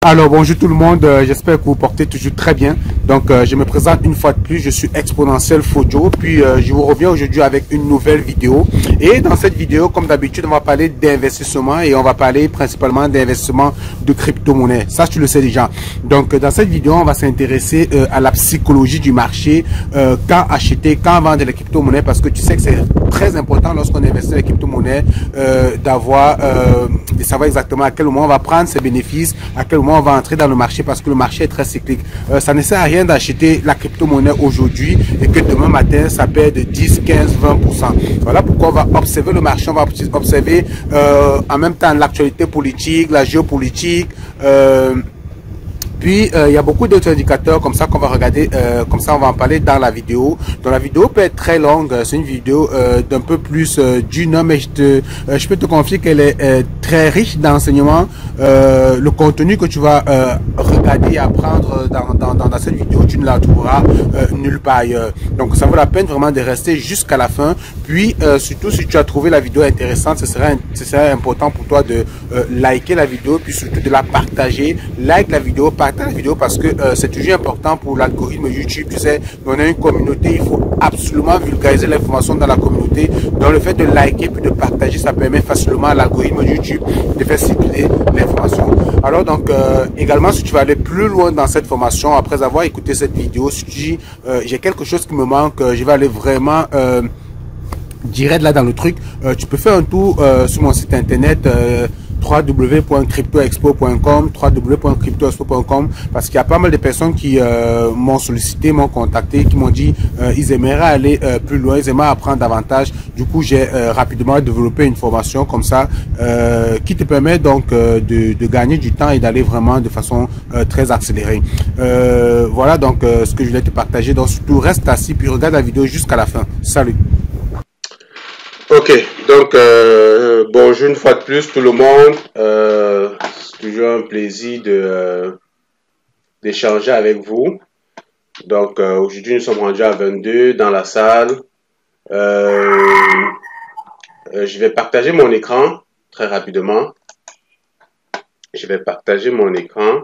Alors bonjour tout le monde, j'espère que vous portez toujours très bien. Donc je me présente une fois de plus, je suis Exponentiel Fojo, puis je vous reviens aujourd'hui avec une nouvelle vidéo. Et dans cette vidéo, comme d'habitude, on va parler d'investissement et on va parler principalement d'investissement de crypto-monnaie. Ça, tu le sais déjà. Donc dans cette vidéo, on va s'intéresser à la psychologie du marché, quand acheter, quand vendre les crypto-monnaies, parce que tu sais que c'est très important lorsqu'on investit dans les crypto-monnaies de savoir exactement à quel moment on va prendre ses bénéfices, à quel moment on va entrer dans le marché, parce que le marché est très cyclique. Ça ne sert à rien d'acheter la crypto-monnaie aujourd'hui et que demain matin ça perd de 10, 15, 20%. Voilà pourquoi on va observer le marché, on va observer en même temps l'actualité politique, la géopolitique, puis, il y a beaucoup d'autres indicateurs comme ça qu'on va regarder, comme ça on va en parler dans la vidéo. Donc, la vidéo peut être très longue, c'est une vidéo d'un peu plus d'une heure, mais je peux te confier qu'elle est très riche d'enseignements. Le contenu que tu vas regarder et apprendre dans cette vidéo, tu ne la trouveras nulle part ailleurs. Donc, ça vaut la peine vraiment de rester jusqu'à la fin. Puis, surtout, si tu as trouvé la vidéo intéressante, ce serait important pour toi de liker la vidéo, puis surtout de la partager. Like la vidéo, partage la vidéo parce que c'est toujours important pour l'algorithme YouTube. Tu sais, on a une communauté, il faut absolument vulgariser l'information dans la communauté. Donc, le fait de liker puis de partager, ça permet facilement à l'algorithme YouTube de faire circuler l'information. Alors, donc, également, si tu veux aller plus loin dans cette formation, après avoir écouté cette vidéo, si tu dis, j'ai quelque chose qui me manque, je vais aller vraiment direct là dans le truc, tu peux faire un tour sur mon site internet www.cryptoexpo.com, www.cryptoexpo.com, parce qu'il y a pas mal de personnes qui m'ont sollicité, m'ont contacté, qui m'ont dit ils aimeraient aller plus loin, ils aimeraient apprendre davantage. Du coup, j'ai rapidement développé une formation comme ça qui te permet donc de gagner du temps et d'aller vraiment de façon très accélérée. Voilà donc ce que je voulais te partager. Donc surtout reste assis puis regarde la vidéo jusqu'à la fin. Salut. Ok, donc bonjour une fois de plus tout le monde. C'est toujours un plaisir d'échanger avec vous. Donc aujourd'hui nous sommes rendus à 22 dans la salle. Je vais partager mon écran très rapidement. Je vais partager mon écran.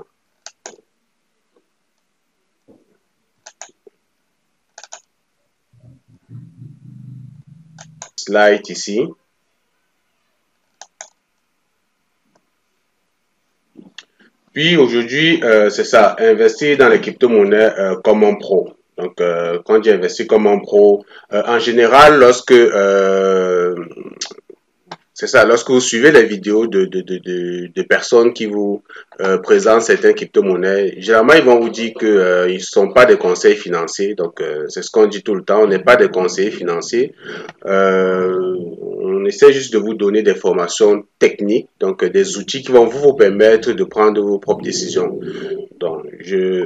Slide ici. Puis aujourd'hui, c'est ça, investir dans les crypto-monnaies comme un pro. Donc, quand j'ai investi comme un pro, en général, c'est ça, lorsque vous suivez les vidéos de personnes qui vous présentent certaines crypto-monnaies, généralement, ils vont vous dire que ils ne sont pas des conseils financiers. Donc, c'est ce qu'on dit tout le temps, on n'est pas des conseillers financiers. On essaie juste de vous donner des formations techniques, donc des outils qui vont vous permettre de prendre vos propres décisions. Donc,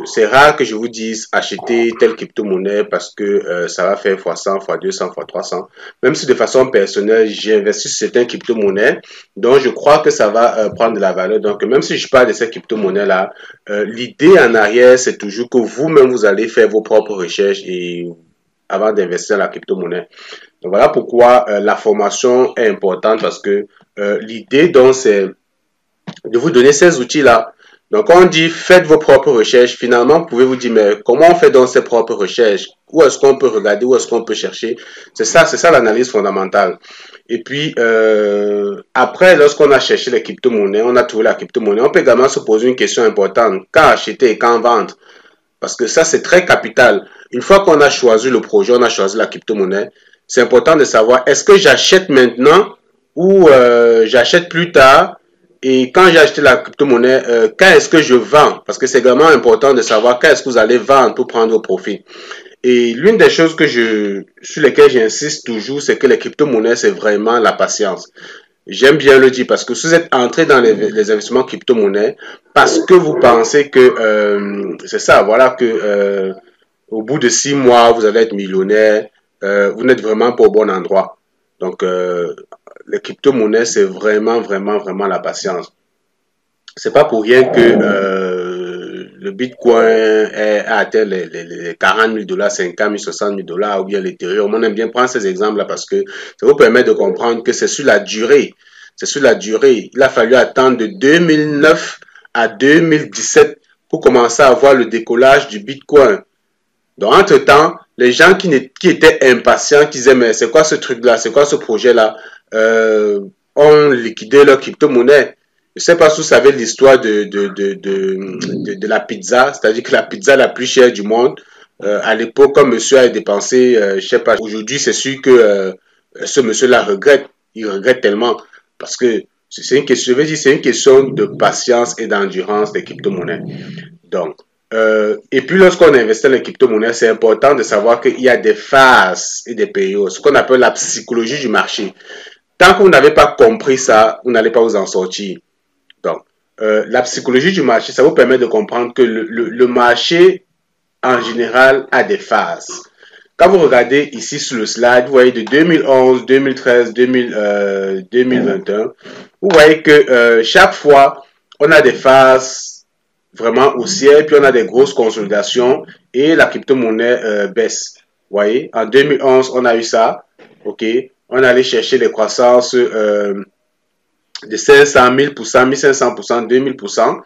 c'est rare que je vous dise acheter telle crypto-monnaie parce que ça va faire x100, x200, x300. Même si de façon personnelle, j'ai investi sur certaines crypto-monnaies dont je crois que ça va prendre de la valeur. Donc, même si je parle de ces crypto-monnaies-là, l'idée en arrière, c'est toujours que vous-même, vous allez faire vos propres recherches et avant d'investir dans la crypto-monnaie. Donc, voilà pourquoi la formation est importante parce que l'idée, donc, c'est de vous donner ces outils-là. Donc, on dit, faites vos propres recherches. Finalement, vous pouvez vous dire, mais comment on fait donc ses propres recherches? Où est-ce qu'on peut regarder? Où est-ce qu'on peut chercher? C'est ça l'analyse fondamentale. Et puis, après, lorsqu'on a cherché les crypto-monnaies, on a trouvé la crypto-monnaie, on peut également se poser une question importante. Quand acheter et quand vendre? Parce que ça, c'est très capital. Une fois qu'on a choisi le projet, on a choisi la crypto-monnaie, c'est important de savoir, est-ce que j'achète maintenant ou j'achète plus tard? Et quand j'ai acheté la crypto-monnaie, quand est-ce que je vends? Parce que c'est vraiment important de savoir quand est-ce que vous allez vendre pour prendre vos profits. Et l'une des choses sur lesquelles j'insiste toujours, c'est que les crypto-monnaies, c'est vraiment la patience. J'aime bien le dire parce que si vous êtes entré dans les investissements crypto-monnaies parce que vous pensez que c'est ça, voilà que au bout de 6 mois, vous allez être millionnaire, vous n'êtes vraiment pas au bon endroit. Donc, les crypto-monnaies, c'est vraiment la patience. C'est pas pour rien que le Bitcoin a atteint les 40 000 $, 50 000, 60 000 $, ou bien l'Ethereum. On aime bien prendre ces exemples-là parce que ça vous permet de comprendre que c'est sur la durée. C'est sur la durée. Il a fallu attendre de 2009 à 2017 pour commencer à voir le décollage du Bitcoin. Donc, entre-temps, les gens qui étaient impatients, qui disaient, mais c'est quoi ce truc-là, c'est quoi ce projet-là, ont liquidé leur crypto-monnaie. Je ne sais pas si vous savez l'histoire de la pizza, c'est-à-dire que la pizza la plus chère du monde, à l'époque, quand monsieur a dépensé, je sais pas, aujourd'hui, c'est sûr que ce monsieur-là regrette. Il regrette tellement parce que c'est une question, je veux dire, c'est une question de patience et d'endurance des crypto-monnaies. Donc, et puis lorsqu'on investit dans les crypto-monnaies, c'est important de savoir qu'il y a des phases et des périodes, ce qu'on appelle la psychologie du marché. Tant que vous n'avez pas compris ça, vous n'allez pas vous en sortir. Donc, la psychologie du marché, ça vous permet de comprendre que le marché, en général, a des phases. Quand vous regardez ici sur le slide, vous voyez de 2011, 2013, 2021, vous voyez que chaque fois, on a des phases vraiment haussières, puis on a des grosses consolidations et la crypto-monnaie baisse. Vous voyez, en 2011, on a eu ça, ok, on allait chercher des croissances de 500 000%, 1500%, 2000%.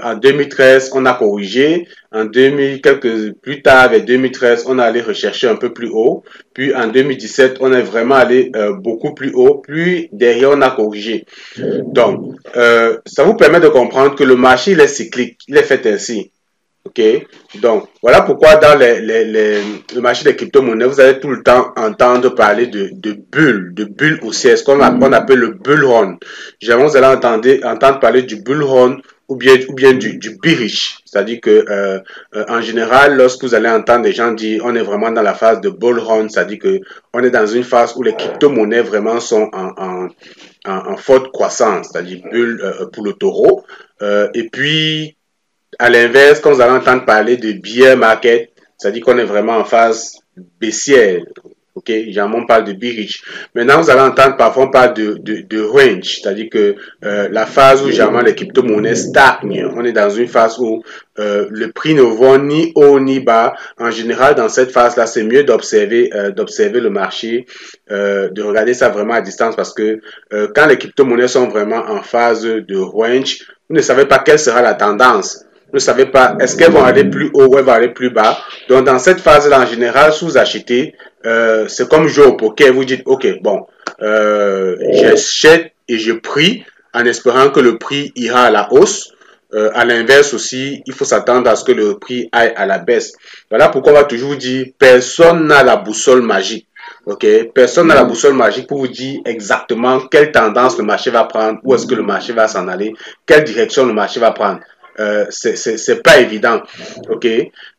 En 2013, on a corrigé. En 2000, quelques plus tard, avec 2013, on est allé rechercher un peu plus haut. Puis en 2017, on est vraiment allé beaucoup plus haut. Puis derrière, on a corrigé. Donc, ça vous permet de comprendre que le marché, il est cyclique. Il est fait ainsi. Ok, donc voilà pourquoi dans le marché des crypto-monnaies, vous allez tout le temps entendre parler de bulles haussières, ce qu'on appelle le bull run. Jamais vous allez entendre parler du bull run ou bien du bearish, c'est-à-dire que en général, lorsque vous allez entendre des gens dire on est vraiment dans la phase de bull run, c'est-à-dire que on est dans une phase où les crypto-monnaies vraiment sont en forte croissance, c'est-à-dire bulle pour le taureau, et puis à l'inverse, quand vous allez entendre parler de bear market, c'est-à-dire qu'on est vraiment en phase baissière. Ok, jamais on parle de bearish. Maintenant, vous allez entendre parfois on parle de range, c'est-à-dire que la phase où jamais les crypto-monnaies stagnent. On est dans une phase où le prix ne va ni haut ni bas. En général, dans cette phase-là, c'est mieux d'observer le marché, de regarder ça vraiment à distance parce que quand les crypto-monnaies sont vraiment en phase de range, vous ne savez pas quelle sera la tendance. Vous ne savez pas, est-ce qu'elles vont aller plus haut ou elles vont aller plus bas. Donc, dans cette phase-là, en général, si vous achetez, c'est comme jouer au poker. Vous dites, OK, bon, j'achète et je prie en espérant que le prix ira à la hausse. À l'inverse aussi, il faut s'attendre à ce que le prix aille à la baisse. Voilà pourquoi on va toujours dire, personne n'a la boussole magique. Ok, personne n'a la boussole magique pour vous dire exactement quelle tendance le marché va prendre, où est-ce que le marché va s'en aller, quelle direction le marché va prendre. C'est pas évident, ok.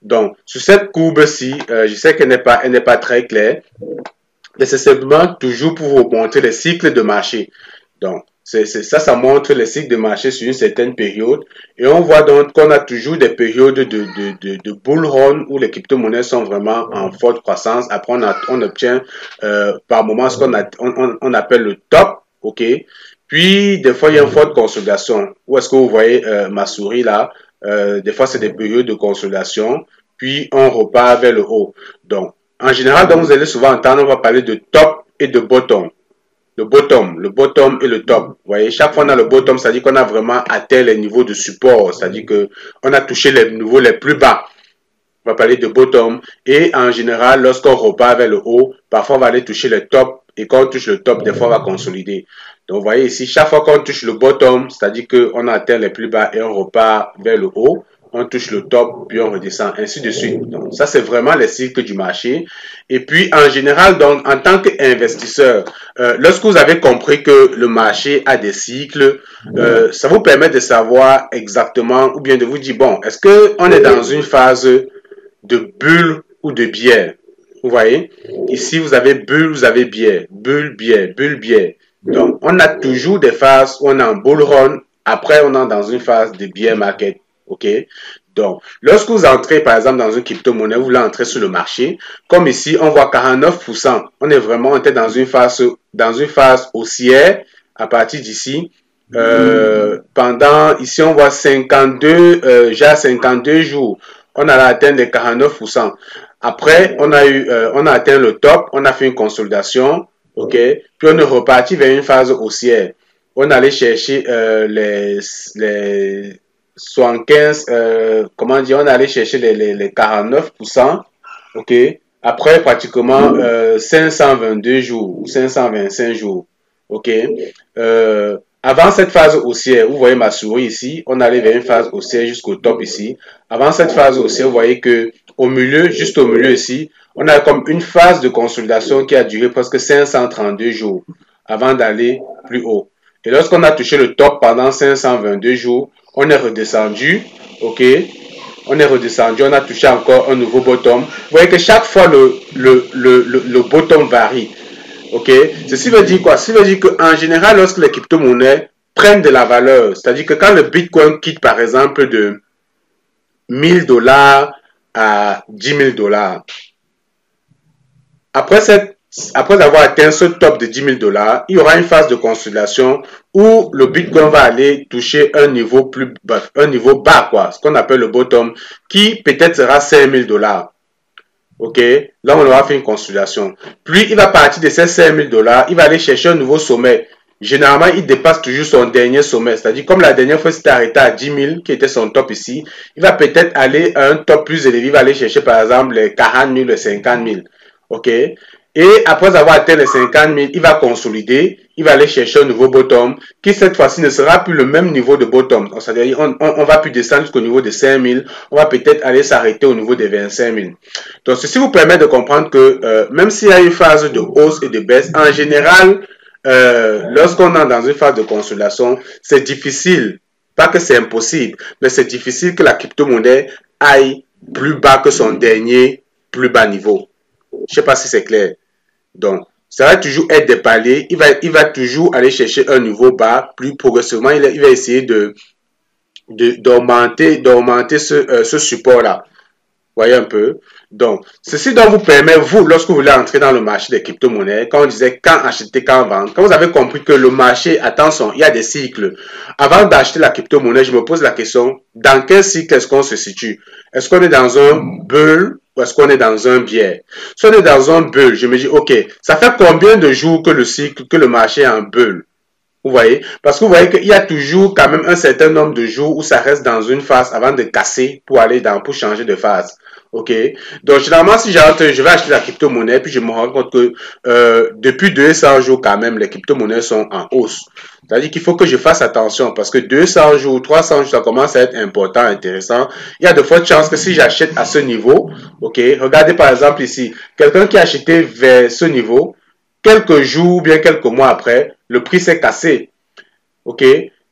Donc sur cette courbe-ci, je sais qu'elle n'est pas très claire, mais c'est simplement toujours pour vous montrer les cycles de marché. Donc ça montre les cycles de marché sur une certaine période, et on voit donc qu'on a toujours des périodes de bull run où les crypto-monnaies sont vraiment en forte croissance. Après on obtient par moment ce qu'on appelle le top, ok. Puis, des fois, il y a une forte consolidation. Où est-ce que vous voyez ma souris là? Des fois, c'est des périodes de consolidation. Puis, on repart vers le haut. Donc, en général, donc, vous allez souvent entendre, on va parler de top et de bottom. Le bottom et le top. Vous voyez, chaque fois on a le bottom, c'est-à-dire qu'on a vraiment atteint les niveaux de support. C'est-à-dire qu'on a touché les niveaux les plus bas. On va parler de bottom. Et en général, lorsqu'on repart vers le haut, parfois on va aller toucher le top. Et quand on touche le top, des fois on va consolider. Donc vous voyez ici, chaque fois qu'on touche le bottom, c'est-à-dire qu'on a atteint les plus bas et on repart vers le haut, on touche le top, puis on redescend, ainsi de suite. Donc ça, c'est vraiment les cycles du marché. Et puis en général, donc en tant qu'investisseur, lorsque vous avez compris que le marché a des cycles, ça vous permet de savoir exactement, ou bien de vous dire, bon, est-ce qu'on est dans une phase de bulle ou de biais? Vous voyez, ici vous avez bulle, vous avez biais, bulle, biais, bulle, biais. Donc, on a toujours des phases où on est en bull run, après on est dans une phase de bear market, ok? Donc, lorsque vous entrez par exemple dans une crypto-monnaie, vous voulez entrer sur le marché, comme ici on voit 49%, on est vraiment entré dans une phase haussière à partir d'ici. Pendant, ici on voit 52 jours, on a atteint les 49%. Après, on a atteint le top, on a fait une consolidation, ok, puis on est reparti vers une phase haussière. On allait chercher 75, comment dire, on allait chercher les 49%, ok. Après pratiquement 522 jours ou 525 jours, ok. Avant cette phase haussière, vous voyez ma souris ici, on allait vers une phase haussière jusqu'au top ici. Avant cette phase haussière, vous voyez que au milieu, juste au milieu ici, on a comme une phase de consolidation qui a duré presque 532 jours avant d'aller plus haut. Et lorsqu'on a touché le top pendant 522 jours, on est redescendu, ok? On est redescendu, on a touché encore un nouveau bottom. Vous voyez que chaque fois le bottom varie. Ok, ceci veut dire quoi? Ceci veut dire qu'en général, lorsque les crypto-monnaies prennent de la valeur, c'est-à-dire que quand le Bitcoin quitte par exemple de 1000 $ à 10 000 $, après avoir atteint ce top de 10 000 $, il y aura une phase de consolidation où le Bitcoin va aller toucher un niveau plus bas, un niveau bas, quoi, ce qu'on appelle le bottom, qui peut-être sera 5000 $. Ok, là on aura fait une consolidation. Puis il va partir de ces 5000 $, il va aller chercher un nouveau sommet. Généralement, il dépasse toujours son dernier sommet. C'est-à-dire, comme la dernière fois, c'était arrêté à 10 000, qui était son top ici, il va peut-être aller à un top plus élevé. Il va aller chercher, par exemple, les 40 000, les 50 000. OK? Et après avoir atteint les 50 000, il va consolider, il va aller chercher un nouveau bottom, qui cette fois-ci ne sera plus le même niveau de bottom. C'est-à-dire, on va plus descendre jusqu'au niveau de 5 000, on va peut-être aller s'arrêter au niveau de 25 000. Donc, ceci vous permet de comprendre que même s'il y a une phase de hausse et de baisse, en général, lorsqu'on est dans une phase de consolidation, c'est difficile, pas que c'est impossible, mais c'est difficile que la crypto-monnaie aille plus bas que son dernier plus bas niveau. Je ne sais pas si c'est clair. Donc, ça va toujours être des paliers. Il va toujours aller chercher un niveau bas. Plus progressivement, il va essayer d'augmenter ce support-là. Voyez un peu. Donc, ceci doit vous permettre, vous, lorsque vous voulez entrer dans le marché des crypto-monnaies, quand on disait quand acheter, quand vendre, quand vous avez compris que le marché, attention, il y a des cycles. Avant d'acheter la crypto-monnaie, je me pose la question, dans quel cycle est-ce qu'on se situe? Est-ce qu'on est dans un bull ou est-ce qu'on est dans un bear? Si on est dans un bull, je me dis, ok, ça fait combien de jours que le marché est en bull? Vous voyez? Parce que vous voyez qu'il y a toujours quand même un certain nombre de jours où ça reste dans une phase avant de casser pour changer de phase. OK? Donc, généralement, si je vais acheter la crypto-monnaie, puis je me rends compte que depuis 200 jours, quand même, les crypto-monnaies sont en hausse. C'est-à-dire qu'il faut que je fasse attention parce que 200 jours, 300 jours, ça commence à être important, intéressant. Il y a de fortes chances que si j'achète à ce niveau, OK? Regardez par exemple ici, quelqu'un qui a acheté vers ce niveau, quelques jours ou bien quelques mois après, le prix s'est cassé. OK?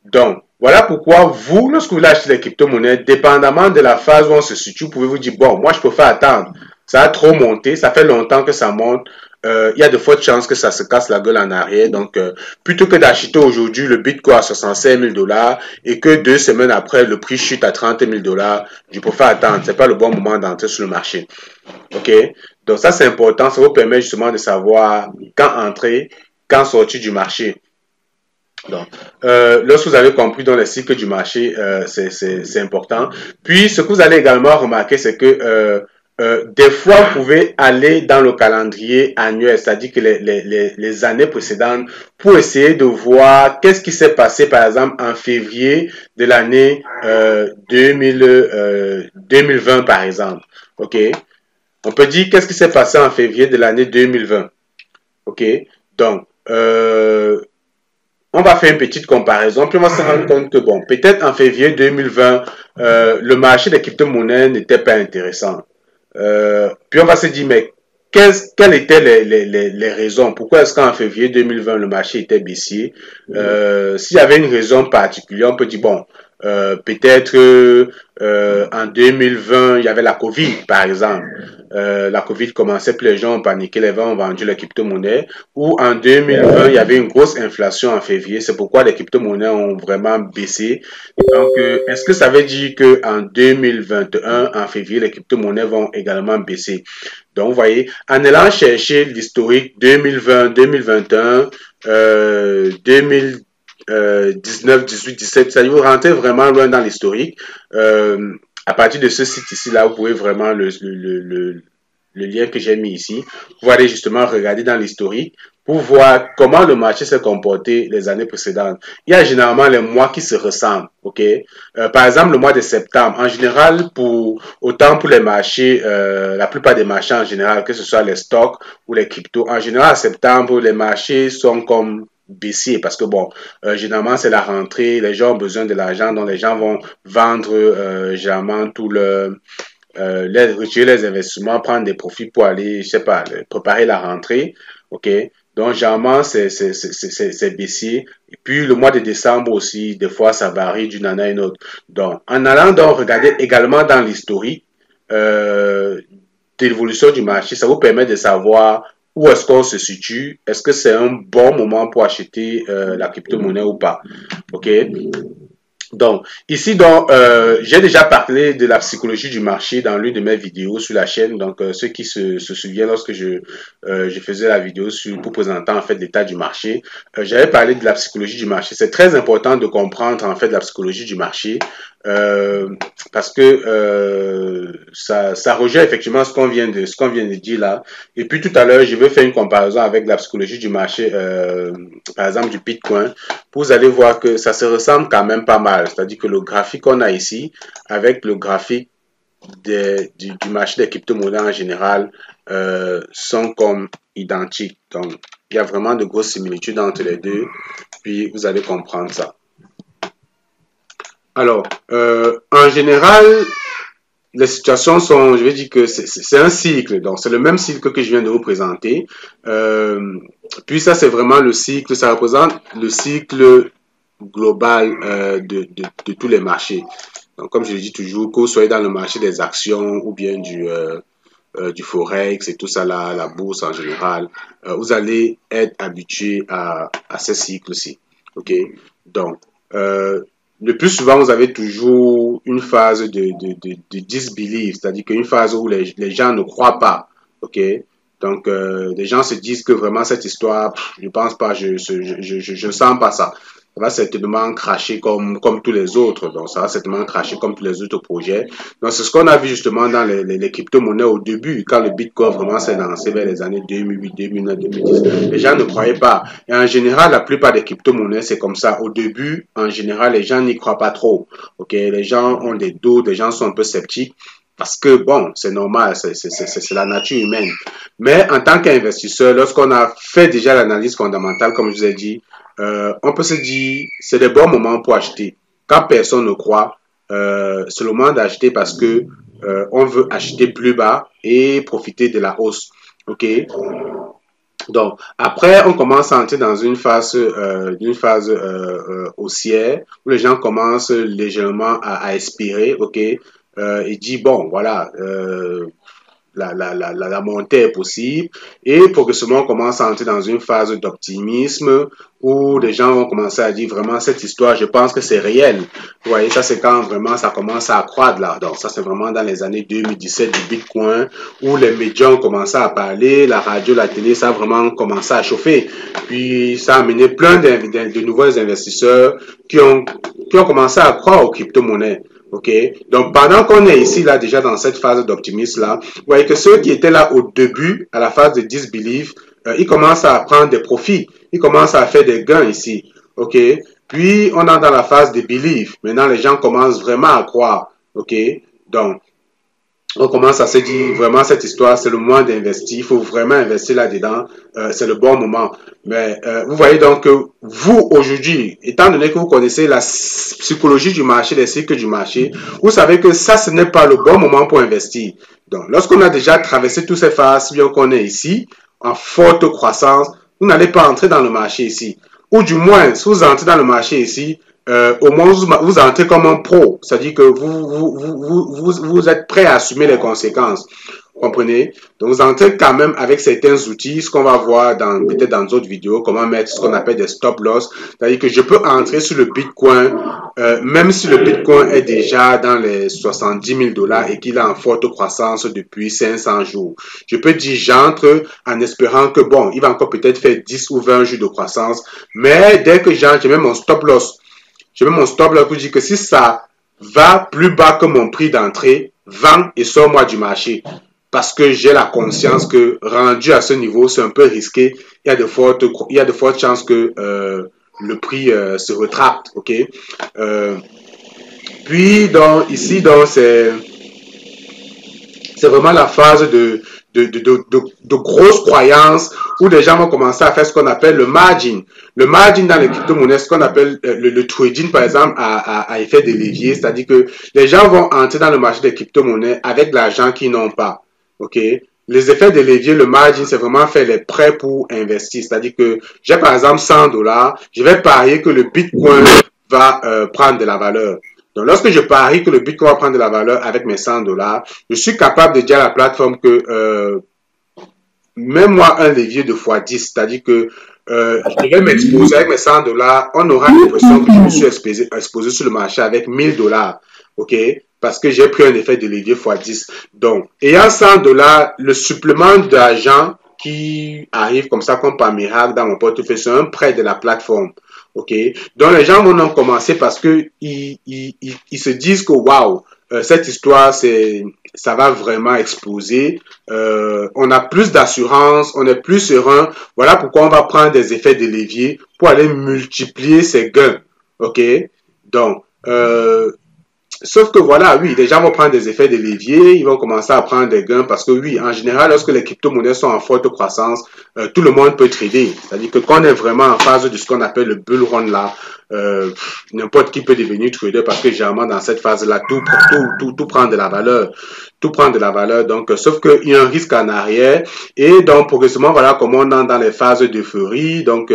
Donc, voilà pourquoi vous, lorsque vous voulez acheter des crypto-monnaies, dépendamment de la phase où on se situe, vous pouvez vous dire, bon, moi, je préfère attendre. Ça a trop monté, ça fait longtemps que ça monte. Il y a de fortes chances que ça se casse la gueule en arrière. Donc, plutôt que d'acheter aujourd'hui le Bitcoin à 65 000 $ et que 2 semaines après, le prix chute à 30 000 $, je préfère attendre. C'est pas le bon moment d'entrer sur le marché. OK? Donc, ça, c'est important. Ça vous permet justement de savoir quand entrer, quand sortir du marché. Donc, lorsque vous avez compris dans les cycles du marché, c'est important. Puis, ce que vous allez également remarquer, c'est que des fois, vous pouvez aller dans le calendrier annuel, c'est-à-dire que les années précédentes, pour essayer de voir qu'est-ce qui s'est passé, par exemple, en février de l'année 2020, par exemple. OK? On peut dire qu'est-ce qui s'est passé en février de l'année 2020. OK? Donc, on va faire une petite comparaison, puis on va se rendre compte que, bon, peut-être en février 2020, le marché des crypto-monnaies n'était pas intéressant. Puis on va se dire, mais quelles étaient les raisons? Pourquoi est-ce qu'en février 2020, le marché était baissier? S'il y avait une raison particulière, on peut dire, bon, peut-être en 2020, il y avait la Covid, par exemple. La Covid commençait, puis les gens ont paniqué, les gens ont vendu les crypto-monnaies. Ou en 2020, il y avait une grosse inflation en février. C'est pourquoi les crypto-monnaies ont vraiment baissé. Donc, est-ce que ça veut dire qu'en 2021, en février, les crypto-monnaies vont également baisser? Donc, vous voyez, en allant chercher l'historique 2020, 2021, 2019, 18, 17, ça vous rentrez vraiment loin dans l'historique. À partir de ce site ici, là, vous pouvez vraiment le lien que j'ai mis ici. Vous allez justement regarder dans l'historique pour voir comment le marché s'est comporté les années précédentes. Il y a généralement les mois qui se ressemblent, ok? Par exemple, le mois de septembre, en général, autant pour les marchés, la plupart des marchés en général, que ce soit les stocks ou les cryptos, en général, en septembre, les marchés sont comme baissier parce que bon, généralement c'est la rentrée, les gens ont besoin de l'argent, donc les gens vont vendre généralement tout le retirer les investissements, prendre des profits pour aller, je sais pas, préparer la rentrée, ok. Donc généralement c'est baissier. Et puis le mois de décembre aussi, des fois ça varie d'une année à une autre. Donc en allant donc regarder également dans l'historique d'évolution du marché, ça vous permet de savoir où est-ce qu'on se situe, est-ce que c'est un bon moment pour acheter la crypto-monnaie ou pas. Ok. Donc, ici, j'ai déjà parlé de la psychologie du marché dans l'une de mes vidéos sur la chaîne. Donc, ceux qui se souviennent lorsque je faisais la vidéo pour présenter en fait l'état du marché, j'avais parlé de la psychologie du marché. C'est très important de comprendre en fait la psychologie du marché parce que ça rejoint effectivement ce qu'on vient de dire là. Et puis tout à l'heure, je vais faire une comparaison avec la psychologie du marché, par exemple du Bitcoin. Vous allez voir que ça se ressemble quand même pas mal. C'est-à-dire que le graphique qu'on a ici, avec le graphique du marché des crypto-monnaies en général, sont comme identiques. Donc, il y a vraiment de grosses similitudes entre les deux. Puis, vous allez comprendre ça. Alors, en général, les situations sont, je vais dire que c'est un cycle. Donc, c'est le même cycle que je viens de vous présenter. Puis ça, c'est vraiment le cycle, ça représente le cycle global de tous les marchés. Donc, comme je le dis toujours, que vous soyez dans le marché des actions ou bien du forex et tout ça, la bourse en général, vous allez être habitué à ces cycles-ci. Ok? Donc, le plus souvent, vous avez toujours une phase de disbelief, c'est-à-dire qu'une phase où les gens ne croient pas. Ok? Donc, les gens se disent que vraiment cette histoire, je pense pas, je sens pas ça. Ça va certainement cracher comme tous les autres. Donc, ça va certainement cracher comme tous les autres projets. Donc, c'est ce qu'on a vu justement dans les crypto-monnaies au début, quand le Bitcoin vraiment s'est lancé vers les années 2008, 2009, 2010. Les gens ne croyaient pas. Et en général, la plupart des crypto-monnaies, c'est comme ça. Au début, en général, les gens n'y croient pas trop. Ok, les gens ont des doutes, les gens sont un peu sceptiques. Parce que, bon, c'est normal, c'est la nature humaine. Mais en tant qu'investisseur, lorsqu'on a fait déjà l'analyse fondamentale, comme je vous ai dit, on peut se dire, c'est le bon moment pour acheter. Quand personne ne croit, c'est le moment d'acheter parce que on veut acheter plus bas et profiter de la hausse. Ok? Donc, après, on commence à entrer dans une phase haussière où les gens commencent légèrement à expirer, ok? Et dit, bon, voilà, la montée est possible et progressivement on commence à entrer dans une phase d'optimisme où les gens vont commencer à dire vraiment cette histoire, je pense que c'est réel. Vous voyez, ça c'est quand vraiment ça commence à accroître là. Donc ça c'est vraiment dans les années 2017 du Bitcoin où les médias ont commencé à parler, la radio, la télé, ça a vraiment commencé à chauffer. Puis ça a amené plein de nouveaux investisseurs qui ont commencé à croire aux crypto-monnaies. Ok, donc pendant qu'on est ici là déjà dans cette phase d'optimisme là, vous voyez que ceux qui étaient là au début, à la phase de disbelief, ils commencent à prendre des profits, ils commencent à faire des gains ici. Ok, puis on est dans la phase de belief. Maintenant les gens commencent vraiment à croire. Ok, donc on commence à se dire vraiment cette histoire, c'est le moment d'investir, il faut vraiment investir là-dedans, c'est le bon moment. Mais vous voyez donc que vous, aujourd'hui, étant donné que vous connaissez la psychologie du marché, les cycles du marché, vous savez que ça, ce n'est pas le bon moment pour investir. Donc, lorsqu'on a déjà traversé toutes ces phases, bien qu'on est ici, en forte croissance, vous n'allez pas entrer dans le marché ici. Ou du moins, si vous entrez dans le marché ici, au moins vous entrez comme un pro, c'est-à-dire que vous êtes prêt à assumer les conséquences. Vous comprenez? Donc vous entrez quand même avec certains outils, ce qu'on va voir peut-être dans d'autres vidéos, comment mettre ce qu'on appelle des stop loss. C'est-à-dire que je peux entrer sur le Bitcoin, même si le Bitcoin est déjà dans les 70 000 $ et qu'il est en forte croissance depuis 500 jours. Je peux dire j'entre en espérant que bon, il va encore peut-être faire 10 ou 20 jours de croissance, mais dès que j'entre, je mets mon stop loss. Je mets mon stop là pour dire que si ça va plus bas que mon prix d'entrée, vends et sors-moi du marché. parce que j'ai la conscience que rendu à ce niveau, c'est un peu risqué. Il y a de fortes chances que le prix se retracte, ok. Puis donc ici donc c'est vraiment la phase de grosses croyances où les gens vont commencer à faire ce qu'on appelle le margin. Le margin dans les crypto-monnaies, ce qu'on appelle le trading, par exemple, à effet de levier, c'est-à-dire que les gens vont entrer dans le marché des crypto-monnaies avec de l'argent qu'ils n'ont pas. OK? Les effets de levier, le margin, c'est vraiment faire les prêts pour investir. C'est-à-dire que j'ai par exemple 100 $, je vais parier que le Bitcoin va prendre de la valeur. Donc, lorsque je parie que le Bitcoin va prendre de la valeur avec mes 100 $, je suis capable de dire à la plateforme que mets-moi un levier de x10, c'est-à-dire que je vais m'exposer avec mes 100 $, on aura l'impression que je me suis exposé sur le marché avec 1000 $, ok? Parce que j'ai pris un effet de levier x10. Donc, ayant 100 $, le supplément d'argent qui arrive comme ça, comme par miracle dans mon portefeuille, c'est un prêt de la plateforme. Ok, donc les gens vont en commencer parce que ils se disent que waouh, cette histoire ça va vraiment exploser. On a plus d'assurance, on est plus serein. Voilà pourquoi on va prendre des effets de levier pour aller multiplier ses gains. Ok, donc sauf que voilà, oui, les gens vont prendre des effets de levier, ils vont commencer à prendre des gains parce que oui, en général, lorsque les crypto-monnaies sont en forte croissance, tout le monde peut trader. C'est-à-dire que quand on est vraiment en phase de ce qu'on appelle le bull run là, n'importe qui peut devenir trader parce que généralement dans cette phase-là, tout prend de la valeur. Tout prend de la valeur. Donc, sauf qu'il y a un risque en arrière. Et donc, progressivement, voilà comment on entre dans les phases d'euphorie. Donc,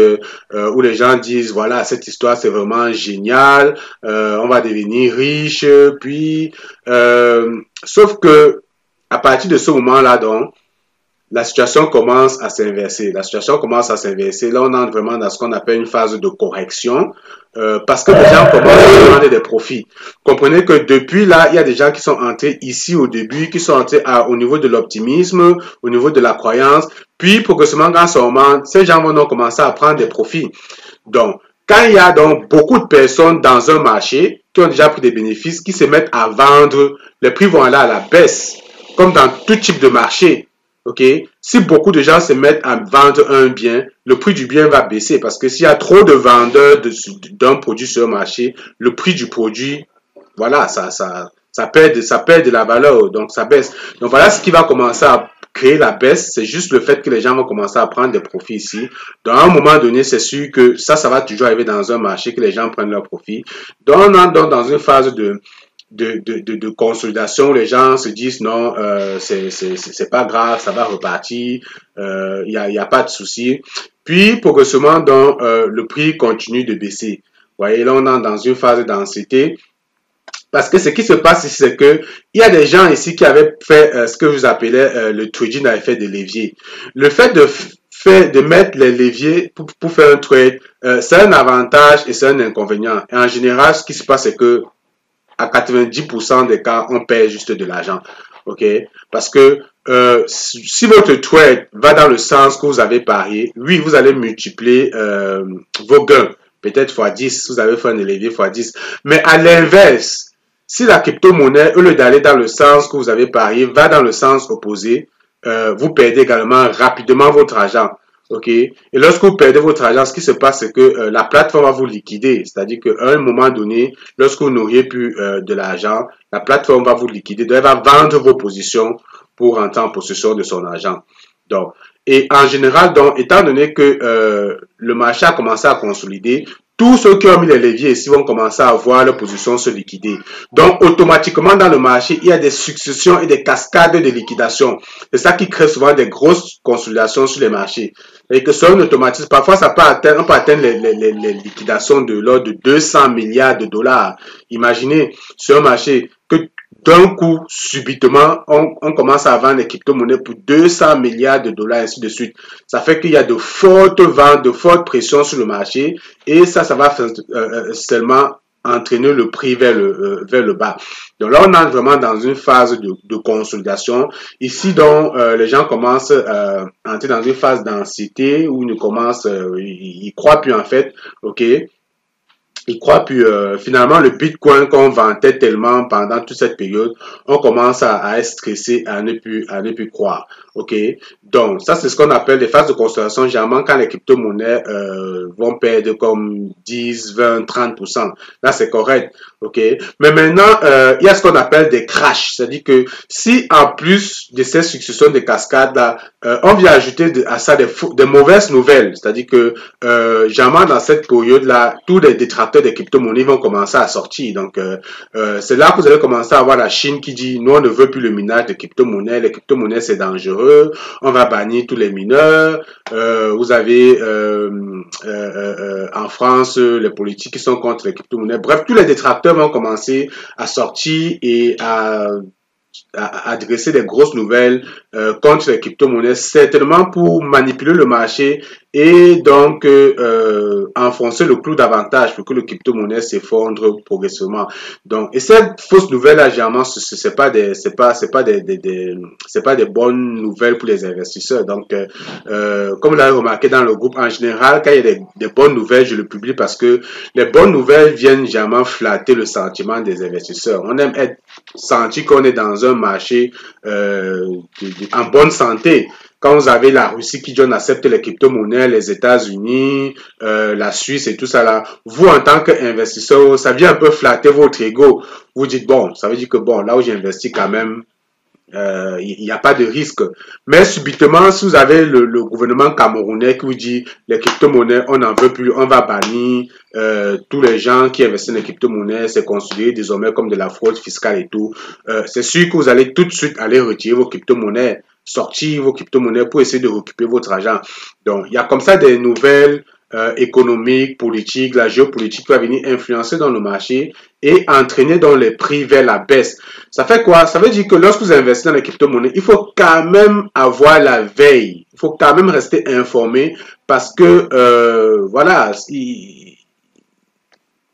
où les gens disent, voilà, cette histoire, c'est vraiment génial. On va devenir riche. Puis, sauf que, à partir de ce moment-là, donc, la situation commence à s'inverser. La situation commence à s'inverser. Là, on entre vraiment dans ce qu'on appelle une phase de correction parce que les gens commencent à demander des profits. Comprenez que depuis là, il y a des gens qui sont entrés ici au début, qui sont entrés au niveau de l'optimisme, au niveau de la croyance. Puis, progressivement, dans ce moment, ces gens vont donc commencer à prendre des profits. Donc, quand il y a donc beaucoup de personnes dans un marché qui ont déjà pris des bénéfices, qui se mettent à vendre, les prix vont aller à la baisse, comme dans tout type de marché. Ok, si beaucoup de gens se mettent à vendre un bien, le prix du bien va baisser parce que s'il y a trop de vendeurs d'un produit sur le marché, le prix du produit, voilà, ça perd de la valeur, donc ça baisse. Donc voilà ce qui va commencer à créer la baisse, c'est juste le fait que les gens vont commencer à prendre des profits ici. Donc à un moment donné, c'est sûr que ça va toujours arriver dans un marché que les gens prennent leurs profits. Donc on entre dans une phase de consolidation, les gens se disent non, c'est pas grave, ça va repartir, y a pas de souci. Puis progressivement, donc, le prix continue de baisser. Vous voyez, là on est dans une phase d'anxiété. Parce que ce qui se passe ici, c'est que il y a des gens ici qui avaient fait ce que vous appelez le trading à effet de levier. Le fait de mettre les leviers pour faire un trade, c'est un avantage et c'est un inconvénient. Et en général, ce qui se passe, c'est que à 90% des cas, on perd juste de l'argent. Ok? Parce que si votre trade va dans le sens que vous avez parié, oui, vous allez multiplier vos gains. Peut-être x10, vous avez fait un levier x10. Mais à l'inverse, si la crypto-monnaie, au lieu d'aller dans le sens que vous avez parié, va dans le sens opposé, vous perdez également rapidement votre argent. Ok. Et lorsque vous perdez votre argent, ce qui se passe, c'est que la plateforme va vous liquider. C'est-à-dire qu'à un moment donné, lorsque vous n'auriez plus de l'argent, la plateforme va vous liquider. Donc, elle va vendre vos positions pour entrer en possession de son argent. Donc, et en général, donc, étant donné que le marché a commencé à consolider, tous ceux qui ont mis les leviers ici vont commencer à voir leur position se liquider. Donc, automatiquement, dans le marché, il y a des successions et des cascades de liquidation. C'est ça qui crée souvent des grosses consolidations sur les marchés. Et que c'est un automatisme. Parfois, on peut atteindre les liquidations de l'ordre de 200 milliards de dollars. Imaginez, sur un marché, que d'un coup, subitement, on commence à vendre les crypto-monnaies pour 200 milliards de dollars, ainsi de suite. Ça fait qu'il y a de fortes ventes, de fortes pressions sur le marché, et ça va seulement entraîner le prix vers le bas. Donc là, on entre vraiment dans une phase de consolidation. Ici, donc, les gens commencent à entrer dans une phase d'anxiété où ils croient plus en fait, ok. il croit, puis finalement le Bitcoin qu'on vantait tellement pendant toute cette période, on commence à être stressé, à ne plus croire. Ok, donc ça c'est ce qu'on appelle des phases de consolidation. Généralement quand les crypto-monnaies vont perdre comme 10, 20, 30%, là c'est correct. Ok, mais maintenant il y a ce qu'on appelle des crashs, c'est-à-dire que si en plus de ces successions de cascades là, on vient ajouter à ça des mauvaises nouvelles, c'est-à-dire que généralement dans cette période là, tous les détracteurs des crypto-monnaies vont commencer à sortir. Donc, c'est là que vous allez commencer à avoir la Chine qui dit, nous, on ne veut plus le minage de crypto-monnaies. Les crypto-monnaies, c'est dangereux. On va bannir tous les mineurs. Vous avez en France les politiques qui sont contre les crypto-monnaies. Bref, tous les détracteurs vont commencer à sortir et à adresser des grosses nouvelles contre les crypto-monnaies, certainement pour manipuler le marché et donc enfoncer le clou davantage pour que le crypto-monnaie s'effondre progressivement. Donc, et cette fausse nouvelle là, généralement, c'est pas des bonnes nouvelles pour les investisseurs. Donc, comme vous l'avez remarqué dans le groupe, en général, quand il y a des bonnes nouvelles, je le publie parce que les bonnes nouvelles viennent généralement flatter le sentiment des investisseurs. On aime être senti qu'on est dans un marché en bonne santé. Quand vous avez la Russie qui accepte les crypto-monnaies, les États-Unis, la Suisse et tout ça là, vous en tant qu'investisseur, ça vient un peu flatter votre ego. Vous dites bon, ça veut dire que bon, là où j'ai investi quand même, il n'y a pas de risque. Mais subitement, si vous avez le gouvernement camerounais qui vous dit les crypto-monnaies, on n'en veut plus, on va bannir tous les gens qui investissent dans les crypto-monnaies, c'est considéré désormais comme de la fraude fiscale et tout. C'est sûr que vous allez tout de suite aller retirer vos crypto-monnaies, sortir vos crypto-monnaies pour essayer de récupérer votre argent. Donc, il y a comme ça des nouvelles économiques, politiques, la géopolitique va venir influencer dans le marché et entraîner dans les prix vers la baisse. Ça fait quoi? Ça veut dire que lorsque vous investissez dans les crypto-monnaies, il faut quand même avoir la veille. Il faut quand même rester informé parce que, voilà,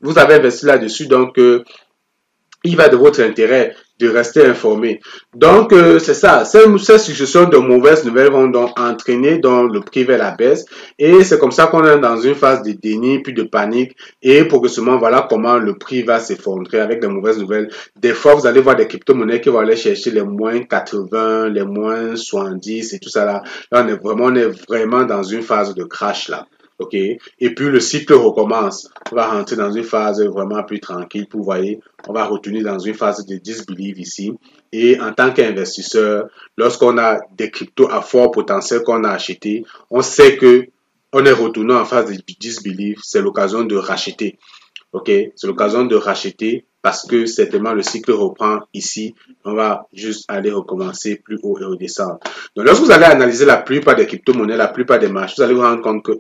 vous avez investi là-dessus, donc il va de votre intérêt de rester informé. Donc, c'est ça. Ces successions de mauvaises nouvelles vont donc entraîner dans le prix vers la baisse. Et c'est comme ça qu'on est dans une phase de déni, puis de panique. Et progressivement, voilà comment le prix va s'effondrer avec les mauvaises nouvelles. Des fois, vous allez voir des crypto-monnaies qui vont aller chercher les moins 80, les moins 70 et tout ça là. Là, on est vraiment dans une phase de crash là. OK? Et puis le cycle recommence. On va rentrer dans une phase vraiment plus tranquille. Vous voyez, on va retourner dans une phase de disbelief ici. Et en tant qu'investisseur, lorsqu'on a des cryptos à fort potentiel qu'on a acheté, on sait que on est retourné en phase de disbelief. C'est l'occasion de racheter. OK? C'est l'occasion de racheter parce que certainement le cycle reprend ici. On va juste aller recommencer plus haut et redescendre. Donc, lorsque vous allez analyser la plupart des crypto-monnaies, la plupart des marchés, vous allez vous rendre compte que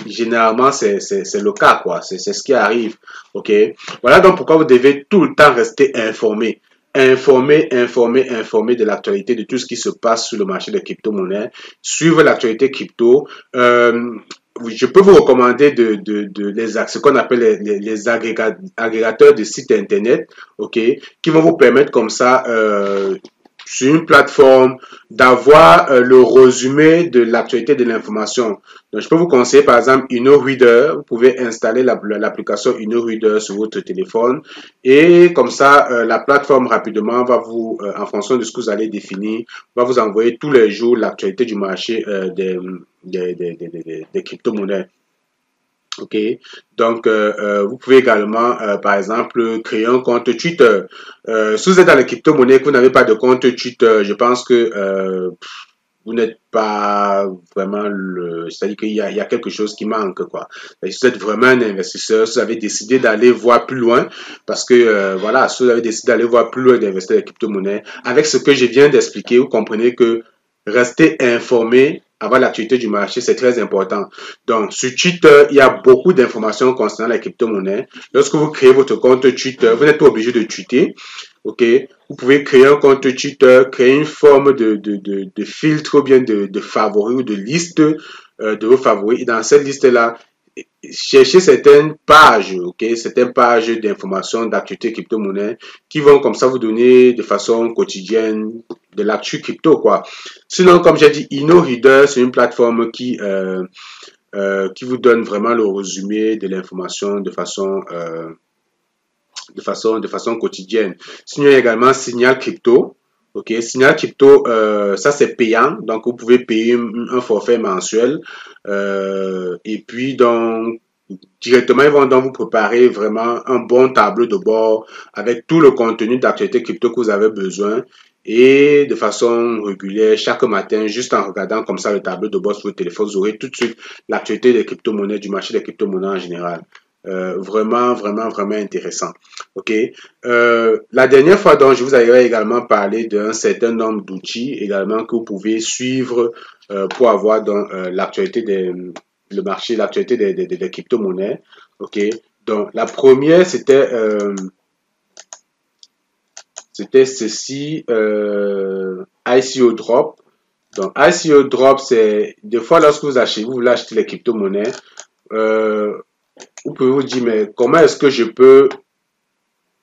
généralement, c'est le cas, quoi. C'est ce qui arrive. OK? Voilà donc pourquoi vous devez tout le temps rester informé. Informer de l'actualité de tout ce qui se passe sur le marché des crypto-monnaies. Suivre l'actualité crypto. Je peux vous recommander ce qu'on appelle les agrégateurs de sites internet, ok, qui vont vous permettre comme ça, sur une plateforme, d'avoir le résumé de l'actualité de l'information. Donc, je peux vous conseiller, par exemple, InnoReader. Vous pouvez installer l'application InnoReader sur votre téléphone et comme ça, la plateforme rapidement va vous, en fonction de ce que vous allez définir, va vous envoyer tous les jours l'actualité du marché des crypto-monnaies. OK. Donc, vous pouvez également, par exemple, créer un compte Twitter. Si vous êtes dans les crypto-monnaies et que vous n'avez pas de compte Twitter, je pense que vous n'êtes pas vraiment c'est-à-dire qu'il y a quelque chose qui manque, quoi. Si vous êtes vraiment un investisseur, si vous avez décidé d'aller voir plus loin, parce que, voilà, si vous avez décidé d'aller voir plus loin d'investir dans les crypto-monnaies, avec ce que je viens d'expliquer, vous comprenez que rester informé avant l'actualité du marché, c'est très important. Donc, sur Twitter, il y a beaucoup d'informations concernant les crypto-monnaies. Lorsque vous créez votre compte Twitter, vous n'êtes pas obligé de tweeter. OK? Vous pouvez créer un compte Twitter, créer une forme de filtre ou bien de favoris ou de liste de vos favoris. Et dans cette liste-là, chercher certaines pages, ok, certaines pages d'informations d'actualité crypto-monnaie qui vont comme ça vous donner de façon quotidienne de l'actu crypto, quoi. Sinon, comme j'ai dit, InnoReader, c'est une plateforme qui qui vous donne vraiment le résumé de l'information de façon quotidienne. Sinon, il y a également Signal Crypto. Ok, Signal Crypto, ça c'est payant, donc vous pouvez payer un forfait mensuel et puis donc directement ils vont donc vous préparer vraiment un bon tableau de bord avec tout le contenu d'actualité crypto que vous avez besoin et de façon régulière chaque matin, juste en regardant comme ça le tableau de bord sur votre téléphone, vous aurez tout de suite l'actualité des crypto-monnaies, du marché des crypto-monnaies en général. Vraiment intéressant. Ok. La dernière fois, donc, je vous avais également parlé d'un certain nombre d'outils également que vous pouvez suivre pour avoir donc l'actualité le marché, l'actualité des crypto-monnaies. Ok. Donc, la première, c'était ceci, ICO Drop. Donc, ICO Drop, c'est des fois lorsque vous voulez acheter les crypto-monnaies, vous pouvez vous dire, mais comment est-ce que je peux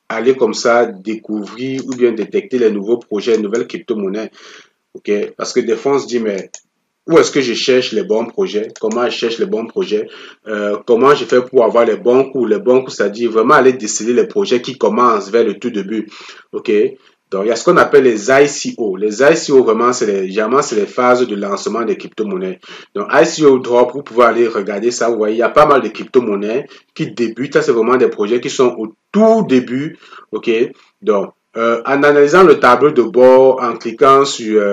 aller comme ça découvrir ou bien détecter les nouveaux projets, les nouvelles crypto-monnaies? Ok, parce que des fois on se dit, mais où est-ce que je cherche les bons projets? Comment je cherche les bons projets? Comment je fais pour avoir les bons coups? Les bons coups, c'est-à-dire vraiment aller déceler les projets qui commencent vers le tout début. Ok, donc il y a ce qu'on appelle les ICO. Les ICO, vraiment, généralement, c'est les phases de lancement des crypto-monnaies. Donc ICO Drop, vous pouvez aller regarder ça. Vous voyez, il y a pas mal de crypto-monnaies qui débutent. Ça, c'est vraiment des projets qui sont au tout début. Ok, donc en analysant le tableau de bord, en cliquant sur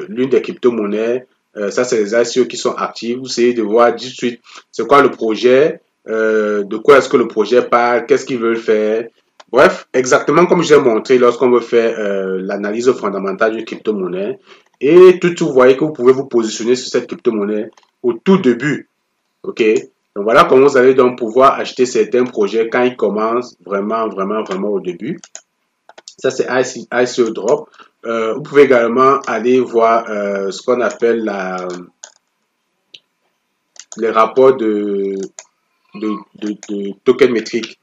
l'une des crypto-monnaies, ça, c'est les ICO qui sont actifs. Vous essayez de voir tout de suite c'est quoi le projet, de quoi est-ce que le projet parle, qu'est-ce qu'ils veulent faire. Bref, exactement comme je l'ai montré lorsqu'on veut faire l'analyse fondamentale d'une crypto-monnaie. Et tout, vous voyez que vous pouvez vous positionner sur cette crypto-monnaie au tout début. OK? Donc voilà comment vous allez donc pouvoir acheter certains projets quand ils commencent vraiment au début. Ça, c'est ICO Drop. Vous pouvez également aller voir ce qu'on appelle les rapports de token métrique.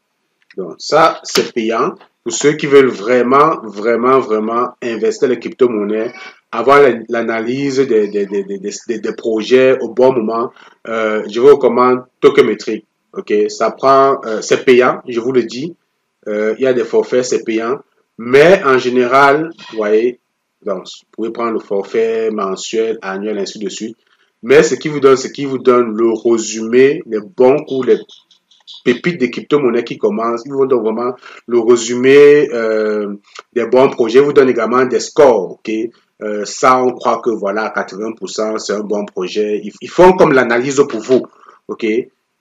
Donc, ça, c'est payant pour ceux qui veulent vraiment investir les crypto-monnaies, avoir l'analyse des projets au bon moment. Je vous recommande token métrique. OK, ça prend, c'est payant, je vous le dis. Il y a des forfaits, c'est payant. Mais en général, vous voyez, donc, vous pouvez prendre le forfait mensuel, annuel, ainsi de suite. Mais ce qui vous donne le résumé, les bons coups, les pépites des crypto-monnaies qui commencent. Ils vous donnent vraiment le résumé des bons projets. Ils vous donnent également des scores. Ok, ça, on croit que voilà, 80%, c'est un bon projet. Ils font comme l'analyse pour vous. Ok.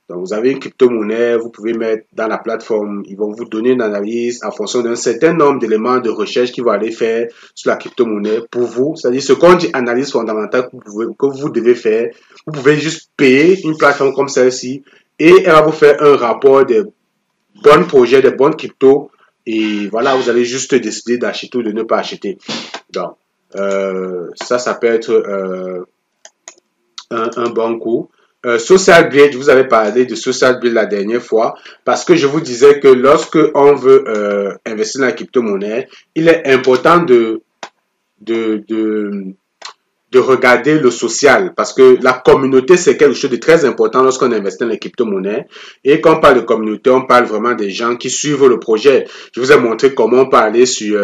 Donc, vous avez une crypto-monnaie, vous pouvez mettre dans la plateforme, ils vont vous donner une analyse en fonction d'un certain nombre d'éléments de recherche qu'ils vont aller faire sur la crypto-monnaie pour vous. C'est-à-dire, ce qu'on dit analyse fondamentale que vous devez faire, vous pouvez juste payer une plateforme comme celle-ci et elle va vous faire un rapport des bons projets, des bonnes cryptos et voilà, vous allez juste décider d'acheter ou de ne pas acheter. Donc, ça peut être un bon coup. Social Blade, je vous avais parlé de Social Blade la dernière fois parce que je vous disais que lorsque on veut investir dans la crypto-monnaie, il est important de regarder le social parce que la communauté, c'est quelque chose de très important lorsqu'on investit dans les crypto-monnaies. Et quand on parle de communauté, on parle vraiment des gens qui suivent le projet. Je vous ai montré comment on peut aller sur,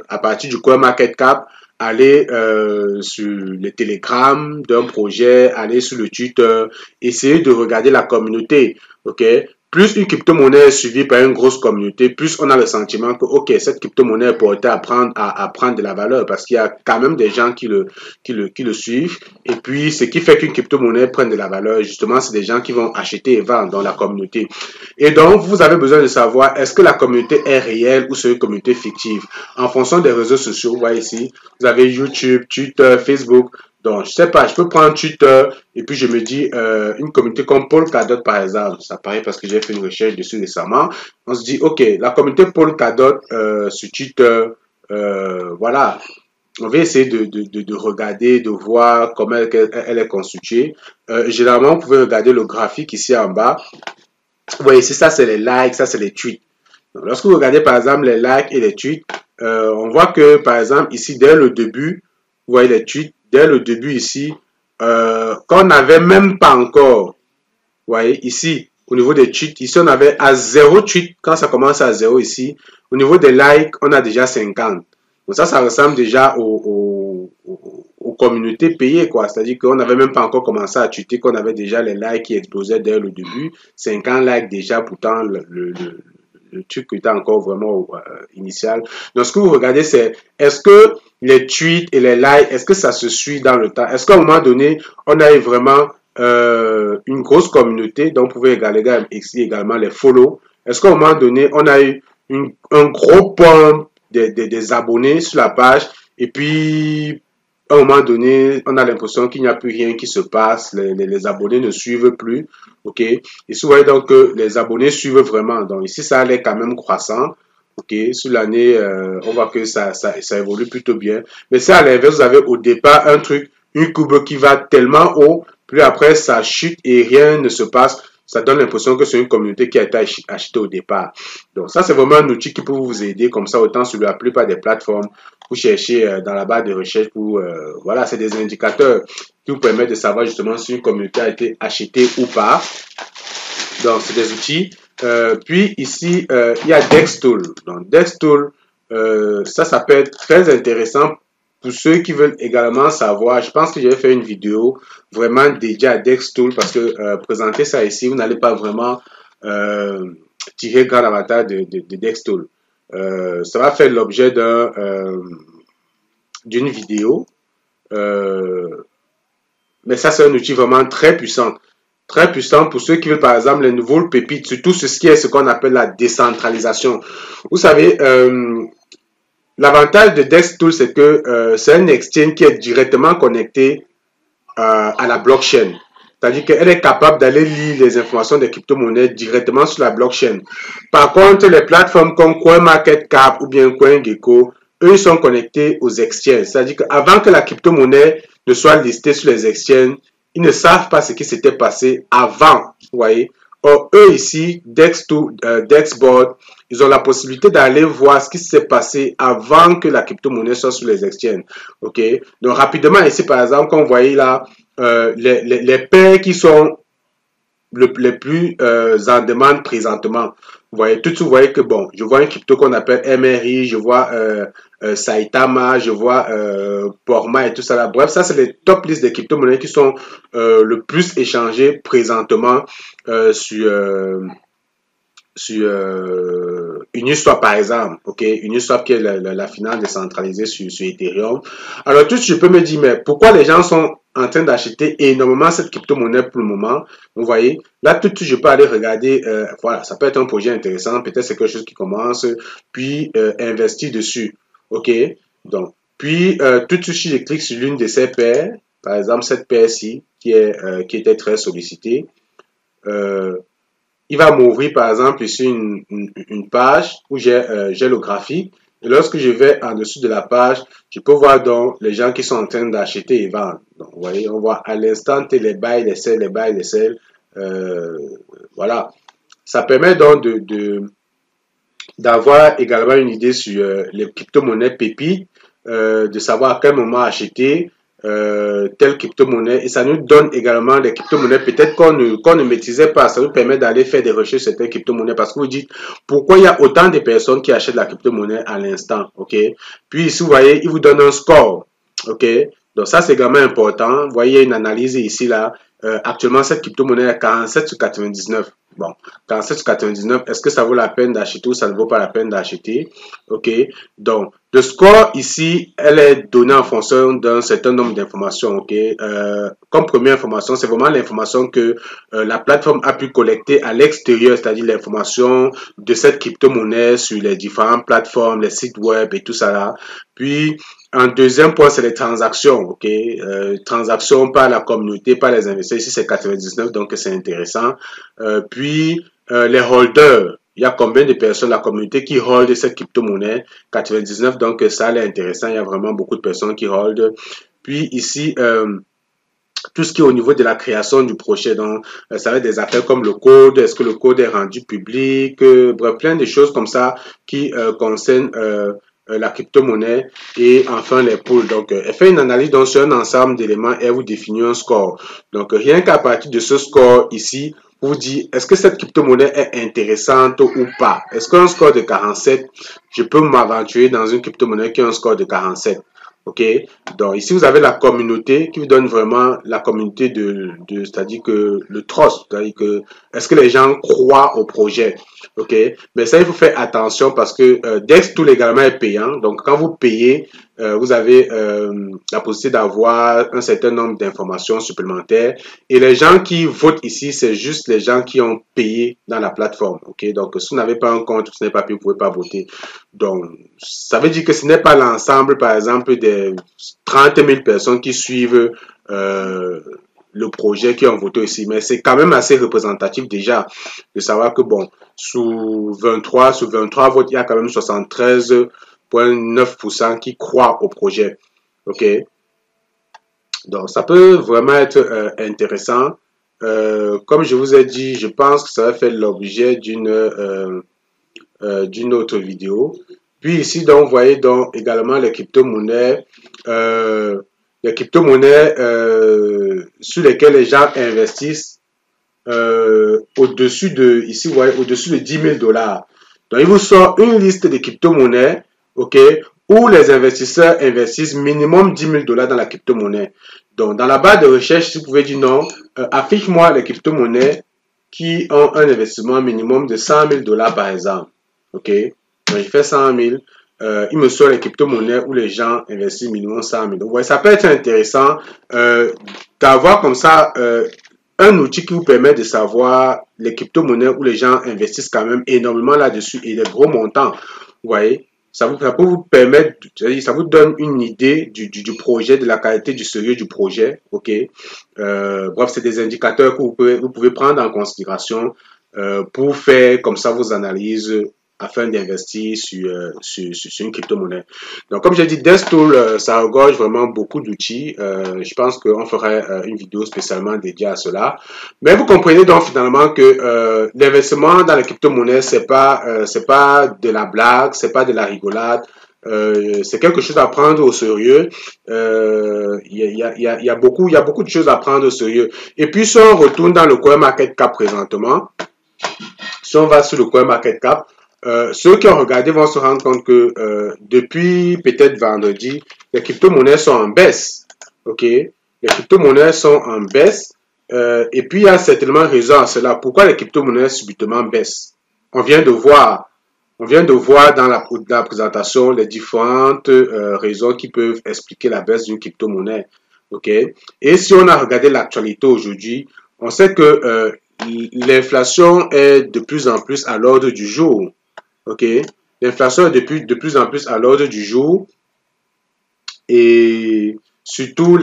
à partir du CoinMarketCap, aller sur le Telegram d'un projet, aller sur le Twitter, essayer de regarder la communauté. Ok, plus une crypto-monnaie est suivie par une grosse communauté, plus on a le sentiment que, ok, cette crypto-monnaie est portée à prendre de la valeur parce qu'il y a quand même des gens qui le suivent. Et puis, ce qui fait qu'une crypto-monnaie prenne de la valeur, justement, c'est des gens qui vont acheter et vendre dans la communauté. Et donc, vous avez besoin de savoir, est-ce que la communauté est réelle ou c'est une communauté fictive? En fonction des réseaux sociaux, vous voyez ici, vous avez YouTube, Twitter, Facebook. Donc, je sais pas, je peux prendre Twitter et puis je me dis, une communauté comme Polkadot, par exemple, ça paraît parce que j'ai fait une recherche dessus récemment. On se dit, ok, la communauté Polkadot sur Twitter, voilà, on va essayer de regarder, de voir comment elle est constituée. Généralement, vous pouvez regarder le graphique ici en bas. Vous voyez ici, ça c'est les likes, ça c'est les tweets. Donc, lorsque vous regardez par exemple les likes et les tweets, on voit que par exemple ici, dès le début, vous voyez les tweets, dès le début ici, qu'on n'avait même pas encore, vous voyez, ici, au niveau des tweets, ici, on avait à 0 tweet, quand ça commence à 0 ici, au niveau des likes, on a déjà 50. Donc ça ressemble déjà aux communautés payées, quoi. C'est-à-dire qu'on n'avait même pas encore commencé à tweeter, qu'on avait déjà les likes qui explosaient dès le début. 50 likes déjà, pourtant, le truc était encore vraiment initial. Donc, ce que vous regardez, c'est est-ce que les tweets et les likes, est-ce que ça se suit dans le temps? Est-ce qu'à un moment donné, on a eu vraiment une grosse communauté, donc vous pouvez regarder ici également les follow. Est-ce qu'à un moment donné, on a eu un gros pump des abonnés sur la page et puis à un moment donné, on a l'impression qu'il n'y a plus rien qui se passe, les abonnés ne suivent plus, ok? Ici, vous voyez donc que les abonnés suivent vraiment, donc ici, ça allait quand même croissant, ok? Sur l'année, on voit que ça évolue plutôt bien, mais ça, à l'inverse, vous avez au départ un truc, une courbe qui va tellement haut, puis après, ça chute et rien ne se passe. Ça donne l'impression que c'est une communauté qui a été achetée au départ. Donc ça, c'est vraiment un outil qui peut vous aider comme ça, autant sur la plupart des plateformes. Vous cherchez dans la barre de recherche pour... voilà, c'est des indicateurs qui vous permettent de savoir justement si une communauté a été achetée ou pas. Donc, c'est des outils. Puis ici, il y a Dextool. Donc, Dextool, ça peut être très intéressant pour ceux qui veulent également savoir. Je pense que j'ai fait une vidéo vraiment dédiée à Dextool parce que présenter ça ici, vous n'allez pas vraiment tirer grand avantage de Dextool. Ça va faire l'objet d'une vidéo. Mais ça, c'est un outil vraiment très puissant. Très puissant pour ceux qui veulent, par exemple, les nouveaux pépites, surtout ce qu'on appelle la décentralisation. Vous savez, l'avantage de Dextool, c'est que c'est un exchange qui est directement connecté à la blockchain. C'est-à-dire qu'elle est capable d'aller lire les informations des crypto-monnaies directement sur la blockchain. Par contre, les plateformes comme CoinMarketCap ou bien CoinGecko, eux, ils sont connectés aux exchanges. C'est-à-dire qu'avant que la crypto-monnaie ne soit listée sur les exchanges, ils ne savent pas ce qui s'était passé avant. Vous voyez? Or, eux ici, Dexboard, ils ont la possibilité d'aller voir ce qui s'est passé avant que la crypto-monnaie soit sur les exchanges. OK? Donc, rapidement, ici, par exemple, comme vous voyez là, les paires qui sont les plus en demande présentement. Vous voyez, vous voyez que bon, je vois un crypto qu'on appelle MRI, je vois Saitama, je vois Porma et tout ça là. Bref, ça c'est les top listes des crypto-monnaies qui sont le plus échangées présentement sur Uniswap par exemple, ok, Uniswap qui est la finance décentralisée sur Ethereum. Alors tout je peux me dire, mais pourquoi les gens sont en train d'acheter énormément cette crypto-monnaie pour le moment? Vous voyez, là tout de suite je peux aller regarder, voilà, ça peut être un projet intéressant, peut-être c'est quelque chose qui commence, puis investir dessus, ok, donc, puis tout de suite je clique sur l'une de ces paires, par exemple cette paire-ci, qui était très sollicitée, il va m'ouvrir par exemple ici une page où j'ai le graphique. Et lorsque je vais en dessous de la page, je peux voir donc les gens qui sont en train d'acheter et vendre. Donc, vous voyez, on voit à l'instant les buy, les sell, les buy, les sell. Voilà. Ça permet donc d'avoir également une idée sur les crypto-monnaies pépites, de savoir à quel moment acheter telle crypto-monnaie, et ça nous donne également des crypto-monnaies peut-être qu'on ne maîtrisait pas. Ça nous permet d'aller faire des recherches sur certaines crypto-monnaies parce que vous dites pourquoi il y a autant de personnes qui achètent la crypto-monnaie à l'instant, ok? Puis ici vous voyez, il vous donne un score, ok? Donc ça c'est également important. Vous voyez une analyse ici là. Actuellement cette crypto-monnaie est 47 sur 99. Bon, 47 sur 99, est-ce que ça vaut la peine d'acheter ou ça ne vaut pas la peine d'acheter? Ok, donc le score ici, elle est donnée en fonction d'un certain nombre d'informations. Ok, comme première information, c'est vraiment l'information que la plateforme a pu collecter à l'extérieur, c'est-à-dire l'information de cette crypto-monnaie sur les différentes plateformes, les sites web et tout ça là. Puis un deuxième point, c'est les transactions, ok, transactions par la communauté, par les investisseurs. Ici, c'est 99, donc c'est intéressant. Puis les holders, il y a combien de personnes, la communauté qui hold cette crypto-monnaie? 99, donc ça, c'est intéressant. Il y a vraiment beaucoup de personnes qui hold. Puis ici, tout ce qui est au niveau de la création du projet, donc ça va être des affaires comme le code, est-ce que le code est rendu public, bref, plein de choses comme ça qui concernent la crypto-monnaie et enfin les pools. Donc, elle fait une analyse donc sur un ensemble d'éléments et elle vous définit un score. Donc, rien qu'à partir de ce score ici, vous dit est-ce que cette crypto-monnaie est intéressante ou pas. Est-ce qu'un score de 47, je peux m'aventurer dans une crypto-monnaie qui a un score de 47? Ok, donc ici vous avez la communauté qui vous donne vraiment la communauté c'est-à-dire que le trust, c'est-à-dire que est-ce que les gens croient au projet, ok, mais ça il faut faire attention parce que Dex tout légalement est payant, donc quand vous payez, vous avez la possibilité d'avoir un certain nombre d'informations supplémentaires et les gens qui votent ici c'est juste les gens qui ont payé dans la plateforme, ok, donc si vous n'avez pas un compte, vous n'avez pas payé, vous ne pouvez pas voter. Donc, ça veut dire que ce n'est pas l'ensemble, par exemple, des 30 000 personnes qui suivent le projet qui ont voté ici, mais c'est quand même assez représentatif déjà de savoir que, bon, sous 23 votes, il y a quand même 73,9% qui croient au projet. OK? Donc, ça peut vraiment être intéressant. Comme je vous ai dit, je pense que ça va faire l'objet d'une autre vidéo. Puis ici, donc, vous voyez donc également les crypto-monnaies, sur lesquelles les gens investissent au-dessus de, ici, vous voyez, au-dessus de 10 000 $. Donc, il vous sort une liste de crypto-monnaies, ok, où les investisseurs investissent minimum 10 000 $ dans la crypto-monnaie. Donc, dans la barre de recherche, si vous pouvez dire non, affiche-moi les crypto-monnaies qui ont un investissement minimum de 100 000 $ par exemple. Ok, donc il fait 100 000. Il me sort les crypto-monnaies où les gens investissent minimum 100 000. Donc, ouais, ça peut être intéressant d'avoir comme ça un outil qui vous permet de savoir les crypto-monnaies où les gens investissent quand même énormément là-dessus et des gros montants. Vous voyez, ça peut vous permettre, ça vous donne une idée du projet, de la qualité, du sérieux du projet. Ok, bref, c'est des indicateurs que vous pouvez prendre en considération pour faire comme ça vos analyses afin d'investir sur une crypto-monnaie. Donc, comme j'ai dit, Destool, ça regorge vraiment beaucoup d'outils. Je pense qu'on ferait une vidéo spécialement dédiée à cela. Mais vous comprenez donc finalement que l'investissement dans les crypto-monnaies, c'est pas de la blague, c'est pas de la rigolade. C'est quelque chose à prendre au sérieux. Il y a beaucoup de choses à prendre au sérieux. Et puis, si on retourne dans le CoinMarketCap présentement, si on va sur le CoinMarketCap, ceux qui ont regardé vont se rendre compte que depuis peut-être vendredi, les crypto-monnaies sont en baisse. Ok, les crypto-monnaies sont en baisse. Et puis il y a certainement raison à cela. Pourquoi les crypto-monnaies subitement baissent? On vient de voir dans la présentation les différentes raisons qui peuvent expliquer la baisse d'une crypto-monnaie. Ok, et si on a regardé l'actualité aujourd'hui, on sait que l'inflation est de plus en plus à l'ordre du jour. Ok, l'inflation est de plus en plus à l'ordre du jour et surtout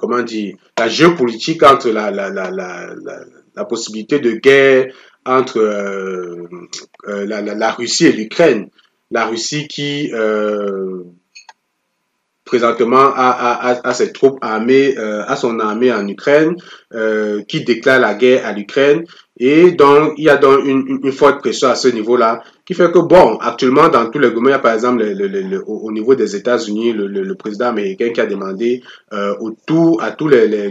comment dire, la géopolitique entre la possibilité de guerre entre la Russie et l'Ukraine. La Russie qui présentement à ses troupes armées, à son armée en Ukraine, qui déclare la guerre à l'Ukraine. Et donc, il y a donc une forte pression à ce niveau-là, qui fait que, bon, actuellement, dans tous les gouvernements, il y a par exemple, au niveau des États-Unis, le président américain qui a demandé à tous les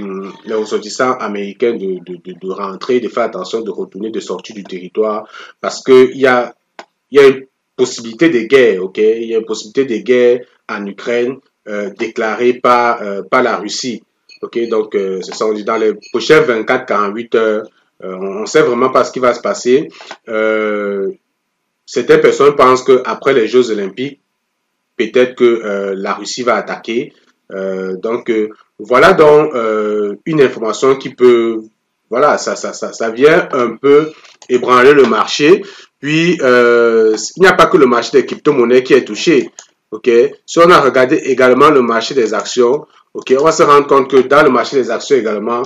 ressortissants américains de rentrer, de faire attention, de retourner, de sortir du territoire, parce qu'il y a une possibilité de guerre, ok? Il y a une possibilité de guerre en Ukraine, déclaré par la Russie. Ok, donc ce sont dans les prochaines 24-48 heures. On ne sait vraiment pas ce qui va se passer. Certaines personnes pensent qu'après les Jeux Olympiques, peut-être que la Russie va attaquer. Voilà donc une information qui peut, voilà, ça vient un peu ébranler le marché. Puis, il n'y a pas que le marché des crypto-monnaies qui est touché. Ok, si on a regardé également le marché des actions, ok, on va se rendre compte que dans le marché des actions également,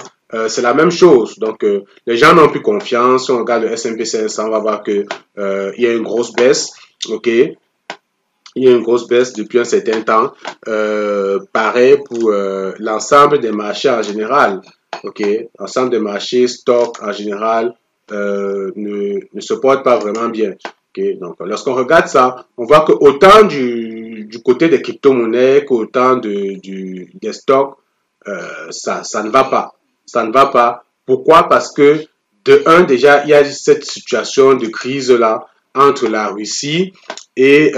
c'est la même chose. Donc, les gens n'ont plus confiance. Si on regarde le S&P 500, on va voir que il y a une grosse baisse. Ok, il y a une grosse baisse depuis un certain temps. Pareil pour l'ensemble des marchés en général. Ok, l'ensemble des marchés, stocks en général, ne se portent pas vraiment bien. Okay? Donc, lorsqu'on regarde ça, on voit que autant du côté des crypto-monnaies qu'autant des stocks, ça ne va pas. Ça ne va pas. Pourquoi? Parce que, de un, déjà, il y a cette situation de crise-là entre la Russie et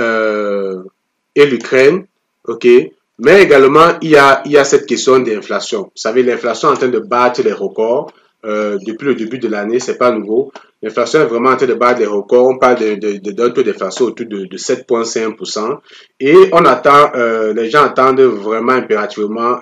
l'Ukraine. OK? Mais également, il y a cette question d'inflation. Vous savez, l'inflation est en train de battre les records. Depuis le début de l'année, c'est pas nouveau. L'inflation est vraiment en train de battre les records. On parle d'un taux d'inflation autour de 7,5%. Et on attend, les gens attendent vraiment impérativement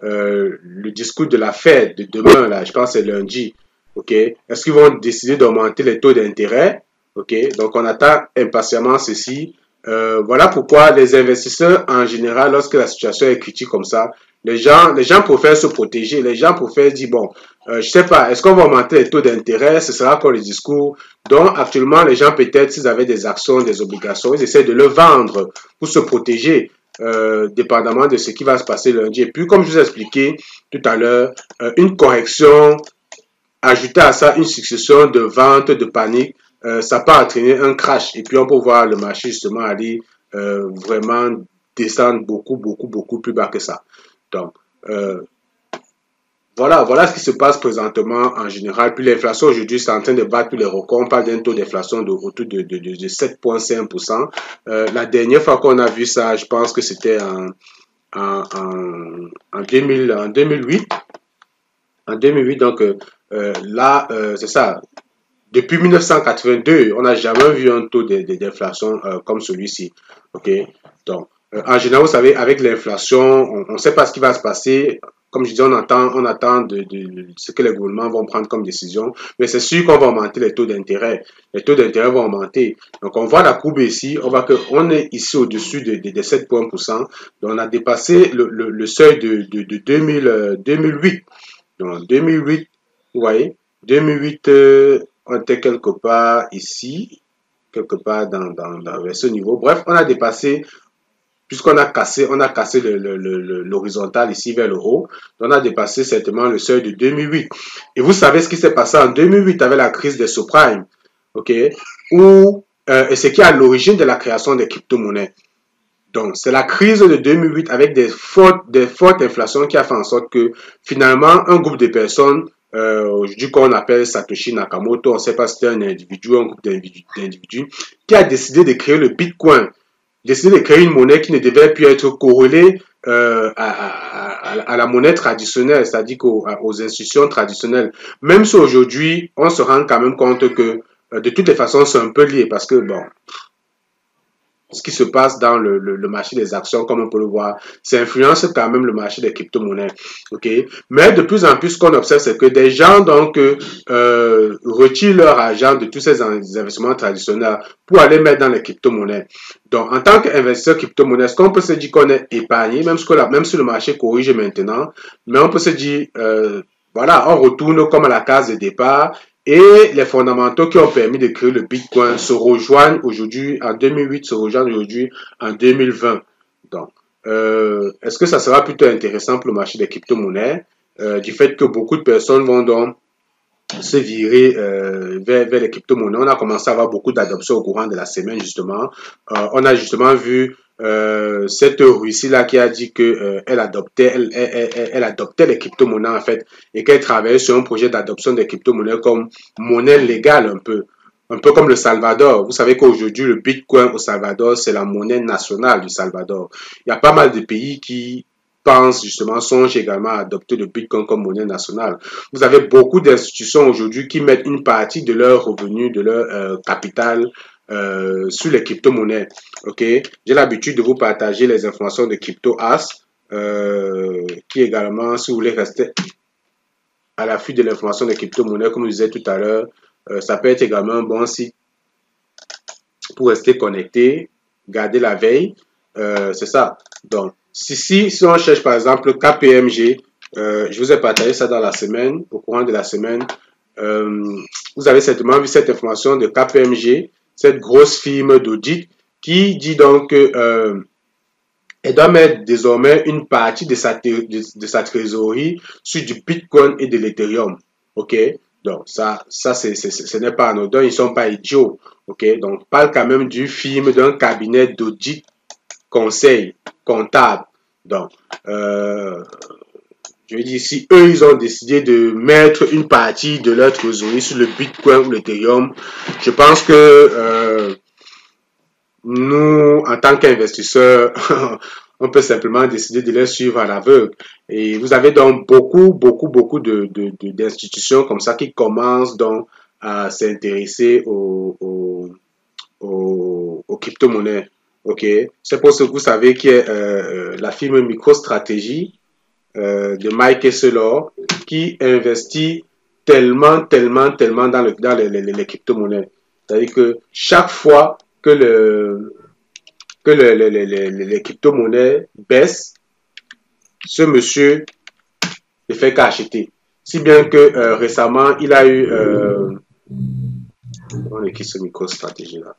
le discours de la Fed de demain, là, je pense que c'est lundi. OK? Est-ce qu'ils vont décider d'augmenter les taux d'intérêt? OK? Donc, on attend impatiemment ceci. Voilà pourquoi les investisseurs, en général, lorsque la situation est critique comme ça, les gens préfèrent se protéger. Les gens préfèrent dire, bon, je sais pas, est-ce qu'on va augmenter les taux d'intérêt? Ce sera quoi le discours? Donc, actuellement, les gens, peut-être, s'ils avaient des actions, des obligations, ils essaient de le vendre pour se protéger, dépendamment de ce qui va se passer lundi. Et puis, comme je vous ai expliqué tout à l'heure, une correction, ajouter à ça une succession de ventes, de panique, ça peut entraîner un crash. Et puis, on peut voir le marché, justement, aller vraiment descendre beaucoup plus bas que ça. Donc, voilà ce qui se passe présentement en général. Puis l'inflation aujourd'hui, c'est en train de battre tous les records. On parle d'un taux d'inflation autour de 7,5%. La dernière fois qu'on a vu ça, je pense que c'était en 2008. En 2008, donc là, c'est ça. Depuis 1982, on n'a jamais vu un taux d'inflation comme celui-ci. OK? Donc, en général, vous savez, avec l'inflation, on ne sait pas ce qui va se passer. Comme je dis, on attend de ce que les gouvernements vont prendre comme décision. Mais c'est sûr qu'on va augmenter les taux d'intérêt. Les taux d'intérêt vont augmenter. Donc, on voit la courbe ici. On voit qu'on est ici au-dessus de 7 points %. Donc, on a dépassé le seuil de 2008. Donc, 2008, vous voyez, 2008, on était quelque part ici, quelque part vers ce niveau. Bref, on a dépassé, puisqu'on a cassé l'horizontal ici vers le haut, on a dépassé certainement le seuil de 2008. Et vous savez ce qui s'est passé en 2008 avec la crise des subprimes, ok, et ce qui est à l'origine de la création des crypto-monnaies. Donc, c'est la crise de 2008 avec des fortes inflations qui a fait en sorte que finalement, un groupe de personnes, aujourd'hui qu'on appelle Satoshi Nakamoto, on ne sait pas si c'était un individu ou un groupe d'individus, qui a décidé de créer le Bitcoin, décidé de créer une monnaie qui ne devait plus être corrélée à la monnaie traditionnelle, c'est-à-dire aux institutions traditionnelles. Même si aujourd'hui, on se rend quand même compte que de toutes les façons, c'est un peu lié parce que, bon, ce qui se passe dans le marché des actions, comme on peut le voir, ça influence quand même le marché des crypto-monnaies. Okay? Mais de plus en plus, ce qu'on observe, c'est que des gens donc retirent leur argent de tous ces investissements traditionnels pour aller mettre dans les crypto-monnaies. Donc, en tant qu'investisseur crypto-monnaie, est-ce qu'on peut se dire qu'on est épargné, même si le marché corrige maintenant, mais on peut se dire, voilà, on retourne comme à la case de départ. Et les fondamentaux qui ont permis de créer le Bitcoin se rejoignent aujourd'hui en 2008, se rejoignent aujourd'hui en 2020. Donc, est-ce que ça sera plutôt intéressant pour le marché des crypto-monnaies du fait que beaucoup de personnes vont donc se virer vers les crypto-monnaies. On a commencé à avoir beaucoup d'adoptions au courant de la semaine, justement. On a justement vu cette Russie-là qui a dit que elle adoptait les crypto-monnaies, en fait, et qu'elle travaillait sur un projet d'adoption des crypto-monnaies comme monnaie légale, un peu comme le Salvador. Vous savez qu'aujourd'hui, le Bitcoin au Salvador, c'est la monnaie nationale du Salvador. Il y a pas mal de pays qui songent également à adopter le Bitcoin comme monnaie nationale. Vous avez beaucoup d'institutions aujourd'hui qui mettent une partie de leurs revenus, de leur capital sur les crypto-monnaies. Ok, j'ai l'habitude de vous partager les informations de CryptoAs, qui également, si vous voulez rester à l'affût de l'information des crypto-monnaies, comme je disais tout à l'heure, ça peut être également un bon site pour rester connecté, garder la veille. C'est ça. Donc, si on cherche par exemple KPMG, je vous ai partagé ça dans la semaine, au courant de la semaine. Vous avez certainement vu cette information de KPMG, cette grosse firme d'audit qui dit donc que elle doit mettre désormais une partie de sa trésorerie sur du Bitcoin et de l'Ethereum. Ok? Donc, ce n'est pas anodin, ils sont pas idiots. OK? Donc, on parle quand même du film d'un cabinet d'audit conseil comptable. Donc, je veux dire, si eux, ils ont décidé de mettre une partie de leur trésorerie sur le Bitcoin ou l'Ethereum, je pense que nous, en tant qu'investisseurs, on peut simplement décider de les suivre à l'aveugle. Et vous avez donc beaucoup d'institutions comme ça qui commencent donc à s'intéresser aux crypto-monnaies. OK? C'est pour ça que vous savez qu'il y a la firme MicroStrategy de Mike Esselor qui investit tellement dans les crypto-monnaies. C'est-à-dire que chaque fois que les crypto-monnaies baissent, ce monsieur ne fait qu'acheter. Si bien que récemment, il a eu... on est qui ce MicroStrategy là?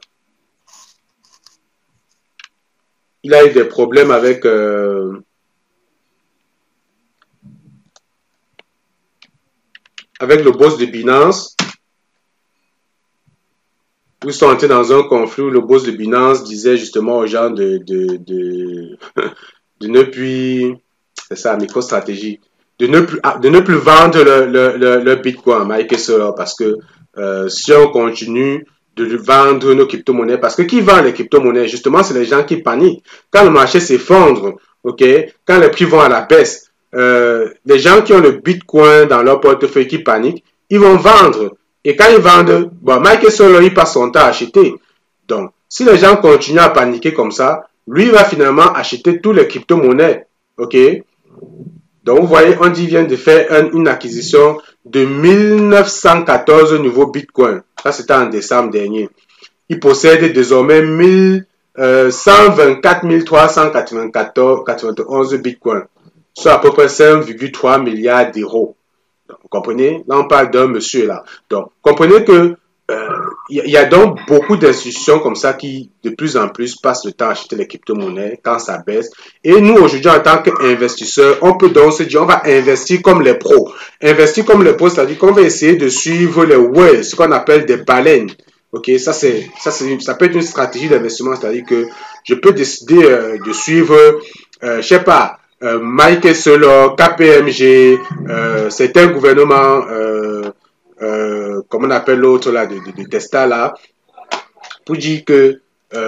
Il a eu des problèmes avec... avec le boss de Binance. Ils sont entrés dans un conflit où le boss de Binance disait justement aux gens de ne plus... C'est ça, MicroStrategy. De ne plus vendre le Bitcoin à Mike Esselor parce que si on continue de vendre nos crypto-monnaies, parce que qui vend les crypto-monnaies? Justement, c'est les gens qui paniquent. Quand le marché s'effondre, ok, quand les prix vont à la baisse, les gens qui ont le Bitcoin dans leur portefeuille qui paniquent, ils vont vendre. Et quand ils vendent, bon, Mike Esselor, il passe son temps à acheter. Donc, si les gens continuent à paniquer comme ça, lui va finalement acheter tous les crypto-monnaies, ok? Donc, vous voyez, on dit qu'il vient de faire une acquisition de 1914 nouveaux bitcoins. Ça, c'était en décembre dernier. Il possède désormais 124 391 bitcoins, soit à peu près 5,3 milliards d'euros. Vous comprenez? Là, on parle d'un monsieur là. Donc, comprenez que y a donc beaucoup d'institutions comme ça qui, de plus en plus, passent le temps à acheter les crypto-monnaies quand ça baisse. Et nous, aujourd'hui, en tant qu'investisseurs, on peut donc se dire, on va investir comme les pros. Investir comme les pros, c'est-à-dire qu'on va essayer de suivre les whales, ce qu'on appelle des baleines. Ok, ça peut être une stratégie d'investissement, c'est-à-dire que je peux décider de suivre, je sais pas, Mike Esselor, KPMG, certains gouvernements, comment on appelle l'autre là, de Tesla là, pour dire que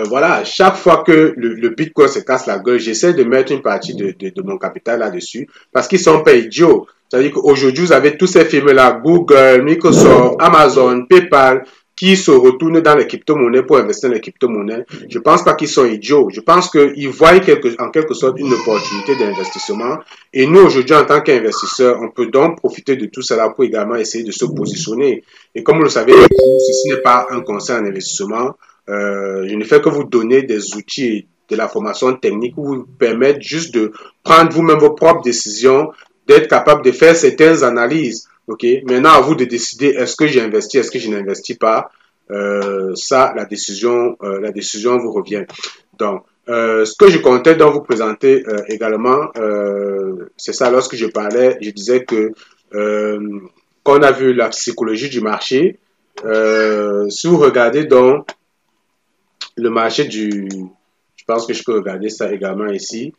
voilà, chaque fois que le Bitcoin se casse la gueule, j'essaie de mettre une partie de mon capital là-dessus parce qu'ils sont pas idiots. C'est-à-dire qu'aujourd'hui, vous avez tous ces firmes-là, Google, Microsoft, Amazon, PayPal, qui se retournent dans les crypto-monnaies pour investir dans les crypto-monnaies. Je pense pas qu'ils sont idiots. Je pense qu'ils voient en quelque sorte une opportunité d'investissement. Et nous, aujourd'hui, en tant qu'investisseurs, on peut donc profiter de tout cela pour également essayer de se positionner. Et comme vous le savez, ceci n'est pas un conseil en investissement. Je ne fais que vous donner des outils et de la formation technique qui vous permettent juste de prendre vous-même vos propres décisions, d'être capable de faire certaines analyses. Ok, maintenant à vous de décider est-ce que j'investis, est-ce que je n'investis pas. Ça, la décision vous revient. Donc, ce que je comptais donc vous présenter également, c'est ça. Lorsque je parlais, je disais que quand on a vu la psychologie du marché, si vous regardez donc le marché je pense que je peux regarder ça également ici.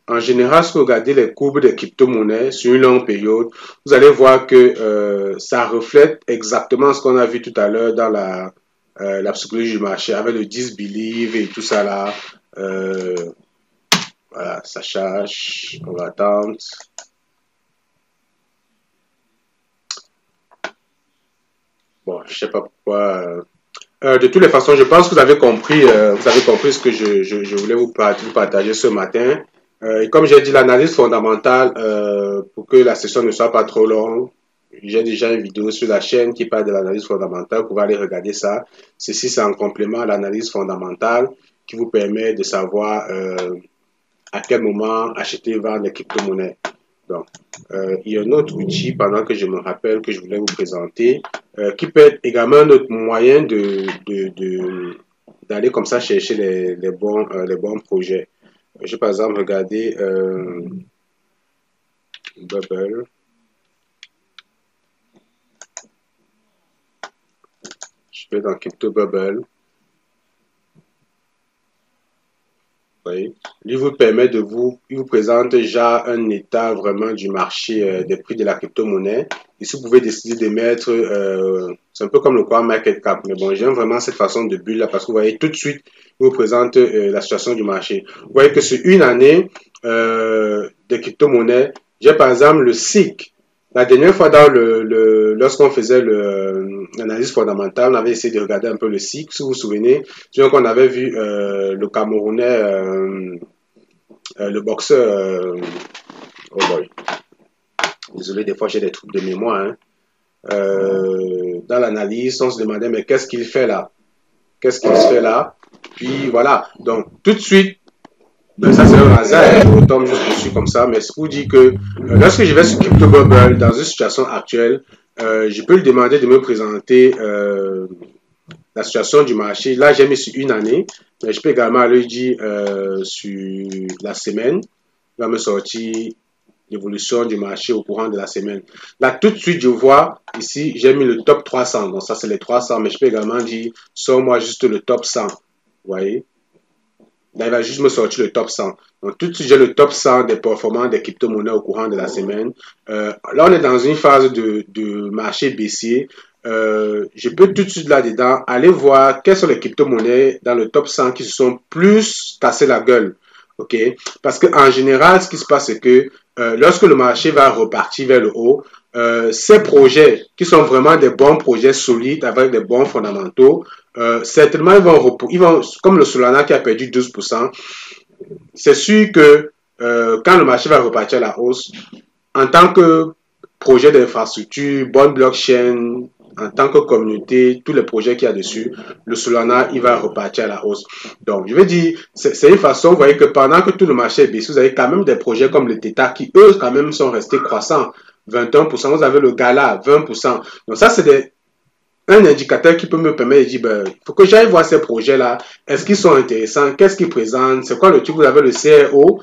En général, si vous regardez les courbes des crypto-monnaies sur une longue période, vous allez voir que ça reflète exactement ce qu'on a vu tout à l'heure dans la psychologie du marché, avec le disbelief et tout ça là. Voilà, ça charge, on va attendre. Bon, je sais pas pourquoi. De toutes les façons, je pense que vous avez compris ce que je voulais vous partager ce matin. Et comme j'ai dit, l'analyse fondamentale, pour que la session ne soit pas trop longue, j'ai déjà une vidéo sur la chaîne qui parle de l'analyse fondamentale. Vous pouvez aller regarder ça. Ceci, c'est en complément à l'analyse fondamentale qui vous permet de savoir à quel moment acheter et vendre les crypto-monnaies. Donc, il y a un autre outil, pendant que je me rappelle, que je voulais vous présenter, qui peut être également un autre moyen d'aller comme ça chercher les bons projets. Je vais par exemple regarder Bubble. Je vais dans Crypto Bubble. Oui. Il vous permet il vous présente déjà un état vraiment du marché des prix de la crypto-monnaie. Ici, vous pouvez décider de mettre, c'est un peu comme le CoinMarketCap, mais bon, j'aime vraiment cette façon de bulle là parce que vous voyez tout de suite, il vous présente la situation du marché. Vous voyez que sur une année des crypto-monnaies, j'ai par exemple le SIC. La dernière fois, lorsqu'on faisait l'analyse fondamentale, on avait essayé de regarder un peu le SIC, si vous vous souvenez. Donc, on avait vu le Camerounais, le boxeur, oh boy, désolé, des fois j'ai des troubles de mémoire. Hein. Dans l'analyse, on se demandait, mais qu'est-ce qu'il fait là? Qu'est-ce qu'il se fait là? Puis voilà, donc tout de suite, ben, ça c'est un hasard, je retombe juste dessus comme ça, mais c'est pour dire que lorsque je vais sur CryptoBubble, dans une situation actuelle, je peux lui demander de me présenter la situation du marché. Là, j'ai mis sur une année, mais je peux également aller dire sur la semaine. Il va me sortir l'évolution du marché au courant de la semaine. Là, tout de suite, je vois ici, j'ai mis le top 300. Donc, ça, c'est les 300, mais je peux également dire, sors-moi juste le top 100. Vous voyez? Là, il va juste me sortir le top 100. Donc, tout de suite, j'ai le top 100 des performances des crypto-monnaies au courant de la semaine. Là, on est dans une phase de marché baissier. Je peux tout de suite là-dedans aller voir quelles sont les crypto-monnaies dans le top 100 qui se sont plus cassé la gueule. OK? Parce qu'en général, ce qui se passe, c'est que lorsque le marché va repartir vers le haut, ces projets qui sont vraiment des bons projets solides avec des bons fondamentaux, certainement ils vont, comme le Solana qui a perdu 12%, c'est sûr que quand le marché va repartir à la hausse, en tant que projet d'infrastructure, bonne blockchain, en tant que communauté, tous les projets qu'il y a dessus, le Solana, il va repartir à la hausse. Donc, je veux dire, c'est une façon, vous voyez que pendant que tout le marché est baissé, vous avez quand même des projets comme le Theta qui, eux, quand même, sont restés croissants. 21%, vous avez le Gala, 20%. Donc, ça, c'est un indicateur qui peut me permettre de dire, ben, il faut que j'aille voir ces projets-là. Est-ce qu'ils sont intéressants? Qu'est-ce qu'ils présentent? C'est quoi le truc? Vous avez le CRO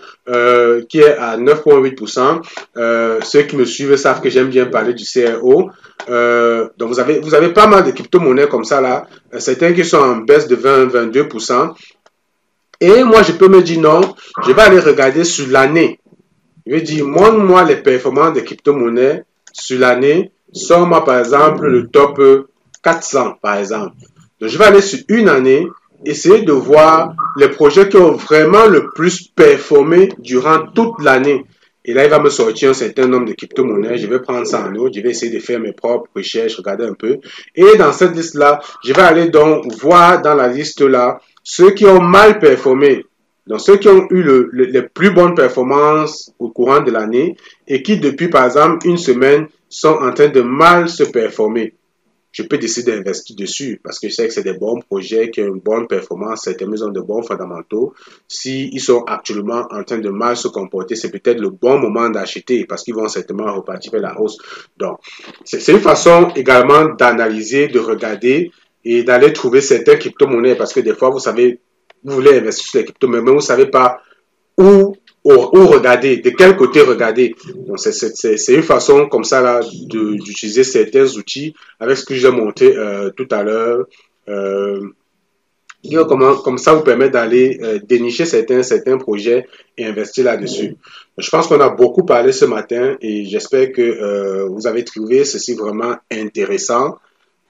qui est à 9,8%. Ceux qui me suivent savent que j'aime bien parler du CRO. Donc, vous avez pas mal de crypto-monnaies comme ça, là. Certains qui sont en baisse de 20-22%. Et moi, je peux me dire non, je vais aller regarder sur l'année. Je vais dire, montre-moi les performances des crypto-monnaies sur l'année. Sors-moi, par exemple, le top 400, par exemple. Donc, je vais aller sur une année, essayer de voir les projets qui ont vraiment le plus performé durant toute l'année. Et là, il va me sortir un certain nombre de crypto-monnaies. Je vais prendre ça en note. Je vais essayer de faire mes propres recherches, regarder un peu. Et dans cette liste-là, je vais aller donc voir dans la liste-là ceux qui ont mal performé. Donc, ceux qui ont eu les plus bonnes performances au courant de l'année et qui, depuis, par exemple, une semaine, sont en train de mal se performer. Je peux décider d'investir dessus parce que je sais que c'est des bons projets qui ont une bonne performance, certains ont de bons fondamentaux. S'ils sont actuellement en train de mal se comporter, c'est peut-être le bon moment d'acheter parce qu'ils vont certainement repartir vers la hausse. Donc, c'est une façon également d'analyser, de regarder et d'aller trouver certaines crypto-monnaies parce que des fois, vous savez, vous voulez investir sur les crypto-monnaies, mais vous ne savez pas où regarder, de quel côté regarder. Donc, c'est une façon comme ça là d'utiliser certains outils avec ce que j'ai montré tout à l'heure. Comme ça vous permet d'aller dénicher certains projets et investir là-dessus. Je pense qu'on a beaucoup parlé ce matin et j'espère que vous avez trouvé ceci vraiment intéressant.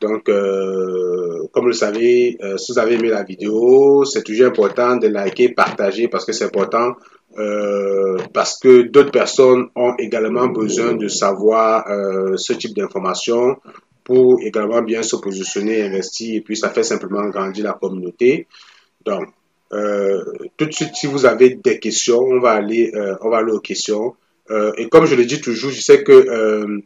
Donc, comme vous le savez, si vous avez aimé la vidéo, c'est toujours important de liker, partager parce que c'est important, parce que d'autres personnes ont également besoin de savoir ce type d'informations pour également bien se positionner, investir, et puis ça fait simplement grandir la communauté. Donc, tout de suite, si vous avez des questions, on va aller aux questions. Et comme je le dis toujours, je sais que